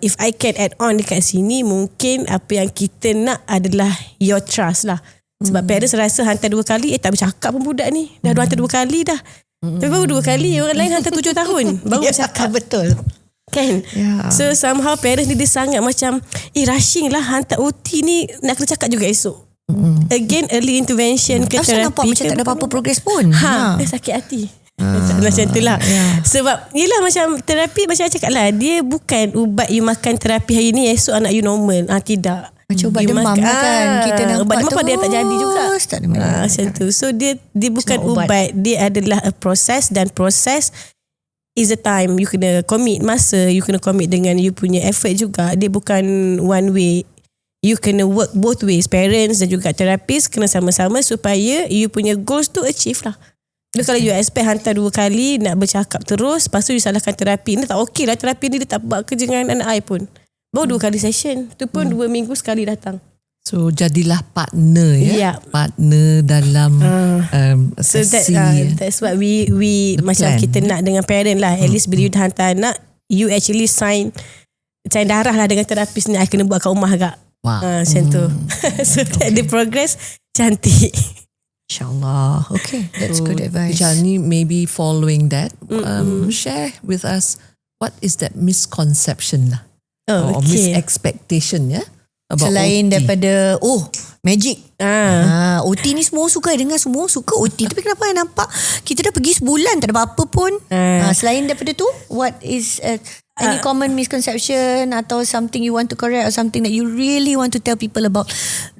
if I can add on dekat sini, mungkin apa yang kita nak adalah your trust lah. Sebab parents rasa hantar 2 kali, tak bercakap pun budak ni. Dah hantar 2 kali dah. Tapi baru 2 kali, orang lain hantar 7 tahun baru bercakap. Betul. Kan? Yeah. So somehow parents ni dia sangat macam rushing lah, hantar OT ni nak kena cakap juga esok. Again, early intervention ke Asal terapi nampak macam tak ada apa-apa progress pun. sakit hati. Macam tu lah. Sebab yelah macam terapi, macam saya cakap lah, dia bukan ubat you makan terapi hari ni esok anak you normal. Tidak. Macam ubat You demam lah kan. Kita nampak ubat demam dia tak jadi juga. Tak ada mana. Macam tu. So dia bukan Cuma ubat. Dia adalah a process, dan proses is a time. You kena commit masa, you kena commit dengan you punya effort juga. Dia bukan one way. You kena work both ways. Parents dan juga terapis kena sama-sama supaya you punya goals tu achieve lah. Jadi kalau you expect hantar 2 kali nak bercakap terus, lepas tu you salahkan terapi, ni tak okey lah. Terapi ni dia tak buat kerja dengan anak I pun. Baru 2 kali session. Tu pun 2 minggu sekali datang. So jadilah partner ya. Yeah. Partner dalam So sesi. that's what we macam plan. kita nak dengan parent lah. At least bila you dah hantar anak, you actually sign darah lah dengan terapis ni. I kena buat kat rumah agak. Wow. Macam tu. So that the progress cantik. InsyaAllah. Okay, that's good advice. Jani, maybe following that, share with us what is that misconception lah, or misexpectation ya, about Selain OT. daripada magic. OT ni semua suka dengar, semua suka OT. Tapi kenapa yang nampak kita dah pergi sebulan tak ada apa-apa pun. Selain daripada tu, what is any common misconception atau something you want to correct, or something that you really want to tell people about,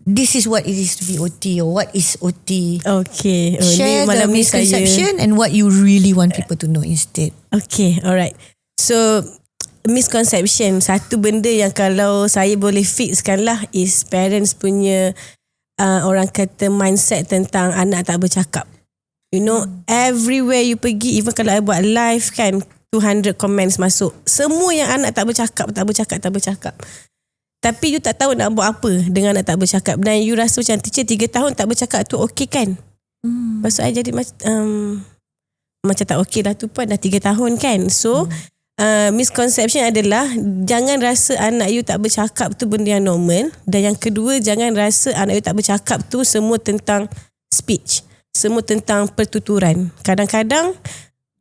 this is what it is to be OT, or what is OT. Okay. Share the misconception and what you really want people to know instead. Okay, alright. So misconception, satu benda yang kalau saya boleh fixkan lah, is parents punya orang kata mindset tentang anak tak bercakap. You know, everywhere you pergi, even kalau I buat live kan, 200 comments masuk, semua yang anak tak bercakap. Tapi you tak tahu nak buat apa dengan anak tak bercakap, dan you rasa macam teacher 3 tahun tak bercakap tu okey kan. Lepas tu I jadi macam tak okey lah, tu pun dah 3 tahun kan. So misconception adalah jangan rasa anak you tak bercakap tu benda yang normal. Dan yang kedua, jangan rasa anak you tak bercakap tu semua tentang speech, semua tentang pertuturan. Kadang-kadang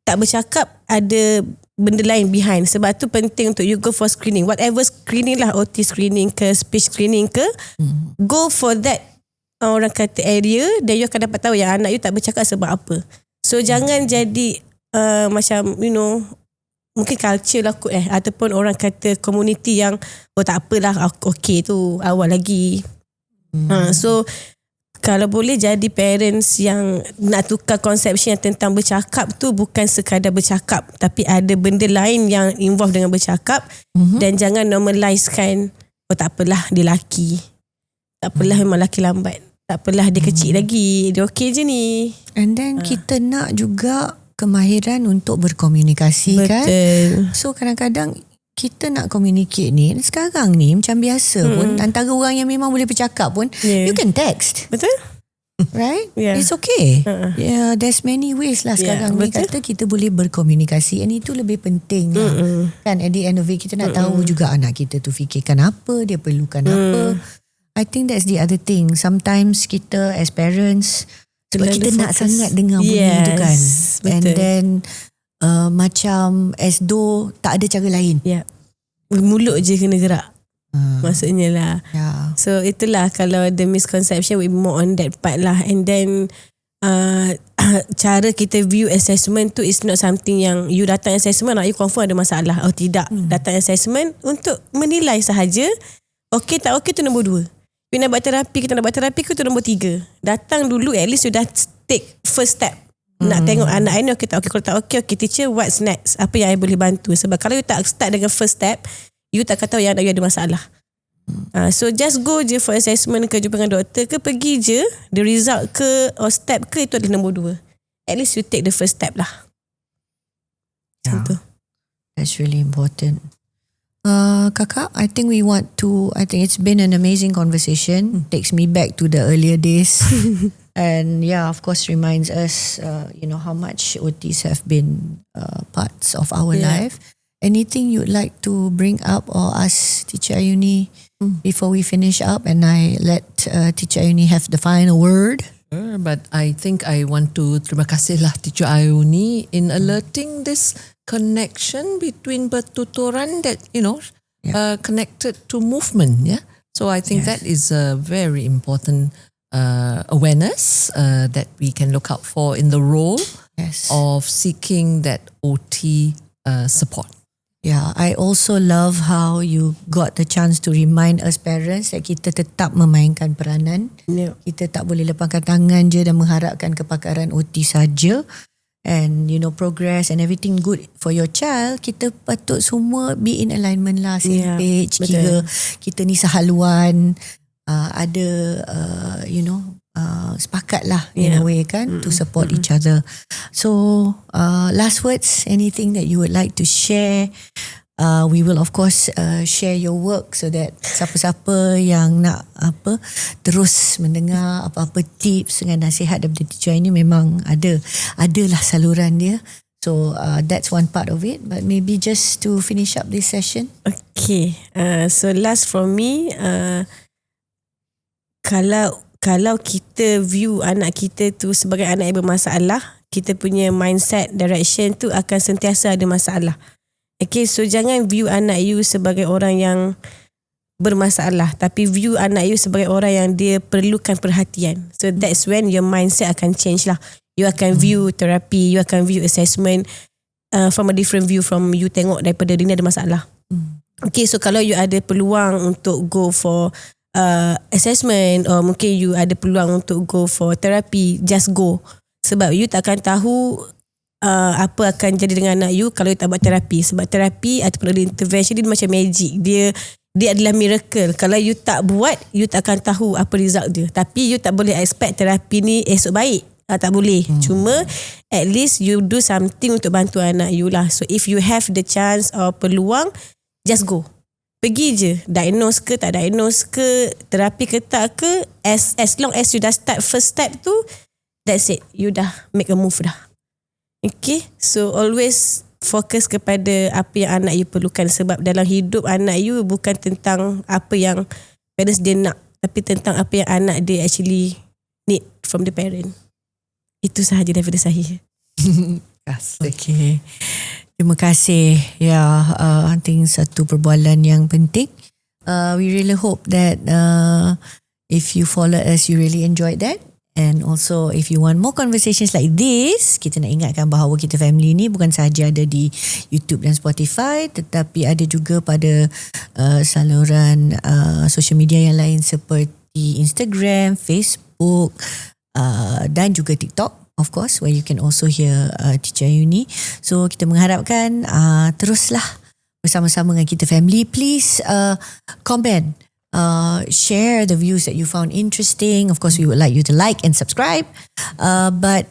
tak bercakap ada benda lain behind. Sebab tu penting untuk you go for screening, whatever screening lah, OT screening ke, speech screening ke, go for that orang kata area, dan you akan dapat tahu yang anak you tak bercakap sebab apa. So jangan jadi macam you know, mungkin culture lah kot ataupun orang kata community yang tak apalah, okay tu awal lagi. So kalau boleh jadi parents yang nak tukar conception yang tentang bercakap tu bukan sekadar bercakap, tapi ada benda lain yang involve dengan bercakap. Dan jangan normalizekan, tak apalah dia lelaki, tak apalah memang lelaki lambat, tak apalah dia kecil lagi, dia okey je ni. And then kita nak juga kemahiran untuk berkomunikasi. Betul. Kan. So kadang-kadang kita nak communicate ni sekarang ni macam biasa pun, antara orang yang memang boleh bercakap pun, you can text. Betul. Right? It's okay. There's many ways lah sekarang ni kata kita boleh berkomunikasi, and itu lebih penting lah. Kan at the end of it kita nak tahu juga anak kita tu fikirkan apa, dia perlukan apa. I think that's the other thing. Sometimes kita as parents, sebab kita nak sangat dengar bunyi tu kan. Betul. And then macam as though tak ada cara lain. Mulut je kena gerak. Maksudnya lah. So itulah kalau the misconception, we more on that part lah. And then cara kita view assessment tu is not something yang you datang assessment nak you confirm ada masalah. Tidak. Datang assessment untuk menilai sahaja. Okay tak okay tu nombor 2. You nak buat terapi, kita nak buat terapi tu nombor 3. Datang dulu, at least you dah take first step. Nak tengok anak I ni okay tak okay. Kalau tak okay teacher, what's next? Apa yang I boleh bantu? Sebab kalau you tak start dengan first step, you tak tahu yang anak you ada masalah. So just go je for assessment ke, jumpa dengan doktor ke, pergi je. The result ke or step ke, itu adalah nombor 2. At least you take the first step lah. Yeah. That's really important. Kakak, I think it's been an amazing conversation. Takes me back to the earlier days. And yeah, of course reminds us, how much OTs have been parts of our life. Anything you'd like to bring up or ask Teacher Ayuni before we finish up, and I let Teacher Ayuni have the final word? But I think I want to terima kasih lah Teacher Ayuni in alerting this connection between bertuturan that connected to movement. Yeah, so I think that is a very important awareness that we can look out for in the role of seeking that OT support. Yeah, I also love how you got the chance to remind us parents that kita tetap memainkan peranan. Kita tak boleh lepaskan tangan je dan mengharapkan kepakaran OT saja. And progress and everything good for your child, kita patut semua be in alignment lah, same page. Kita ni sehaluan, ada sepakat lah in a way kan, to support each other. So last words, anything that you would like to share? We will of course share your work so that siapa-siapa yang nak terus mendengar apa-apa tips dengan nasihat daripada teacher ini, memang adalah saluran dia. So that's one part of it, but maybe just to finish up this session. Okay, so last from me, kalau kita view anak kita tu sebagai anak yang bermasalah, kita punya mindset, direction tu akan sentiasa ada masalah. Okay, so jangan view anak you sebagai orang yang bermasalah, tapi view anak you sebagai orang yang dia perlukan perhatian. So that's when your mindset akan change lah. You akan view therapy, you akan view assessment from a different view from you tengok daripada dia ni ada masalah. Okay, so kalau you ada peluang untuk go for assessment, or mungkin you ada peluang untuk go for therapy, just go. Sebab you tak akan tahu apa akan jadi dengan anak you kalau you tak buat terapi. Sebab terapi ataupun intervention dia macam magic, dia adalah miracle. Kalau you tak buat, you tak akan tahu apa result dia. Tapi you tak boleh expect terapi ni esok baik. Tak boleh. Cuma at least you do something untuk bantu anak you lah. So if you have the chance or peluang, just go. Pergi je. Diagnose ke tak diagnose ke, terapi ke tak ke, as long as you dah start first step tu, that's it. You dah make a move dah. Okay, so always fokus kepada apa yang anak you perlukan. Sebab dalam hidup anak you bukan tentang apa yang parents dia nak, tapi tentang apa yang anak dia actually need from the parent. Itu sahaja daripada saya. Okay, terima kasih. I think satu perbualan yang penting. We really hope that if you follow us, you really enjoyed that. And also if you want more conversations like this, kita nak ingatkan bahawa Kita Family ni bukan sahaja ada di YouTube dan Spotify, tetapi ada juga pada saluran social media yang lain seperti Instagram, Facebook dan juga TikTok, of course, where you can also hear Teacher Ayuni. So kita mengharapkan teruslah bersama-sama dengan Kita Family. Please comment, share the views that you found interesting. Of course, we would like you to like and subscribe, but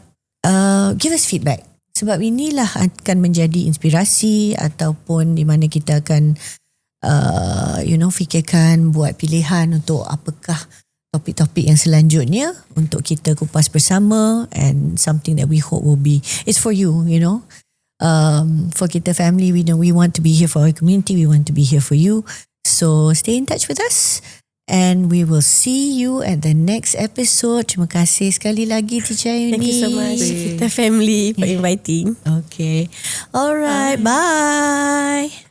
give us feedback, sebab inilah akan menjadi inspirasi ataupun di mana kita akan fikirkan, buat pilihan untuk apakah topik-topik yang selanjutnya untuk kita kupas bersama, and something that we hope will be, it's for you, for Kita Family. We want to be here for our community, we want to be here for you. So stay in touch with us, and we will see you at the next episode. Terima kasih sekali lagi Teacher Ayuni. Thank you so much Kita Family for inviting. Okay, alright, bye.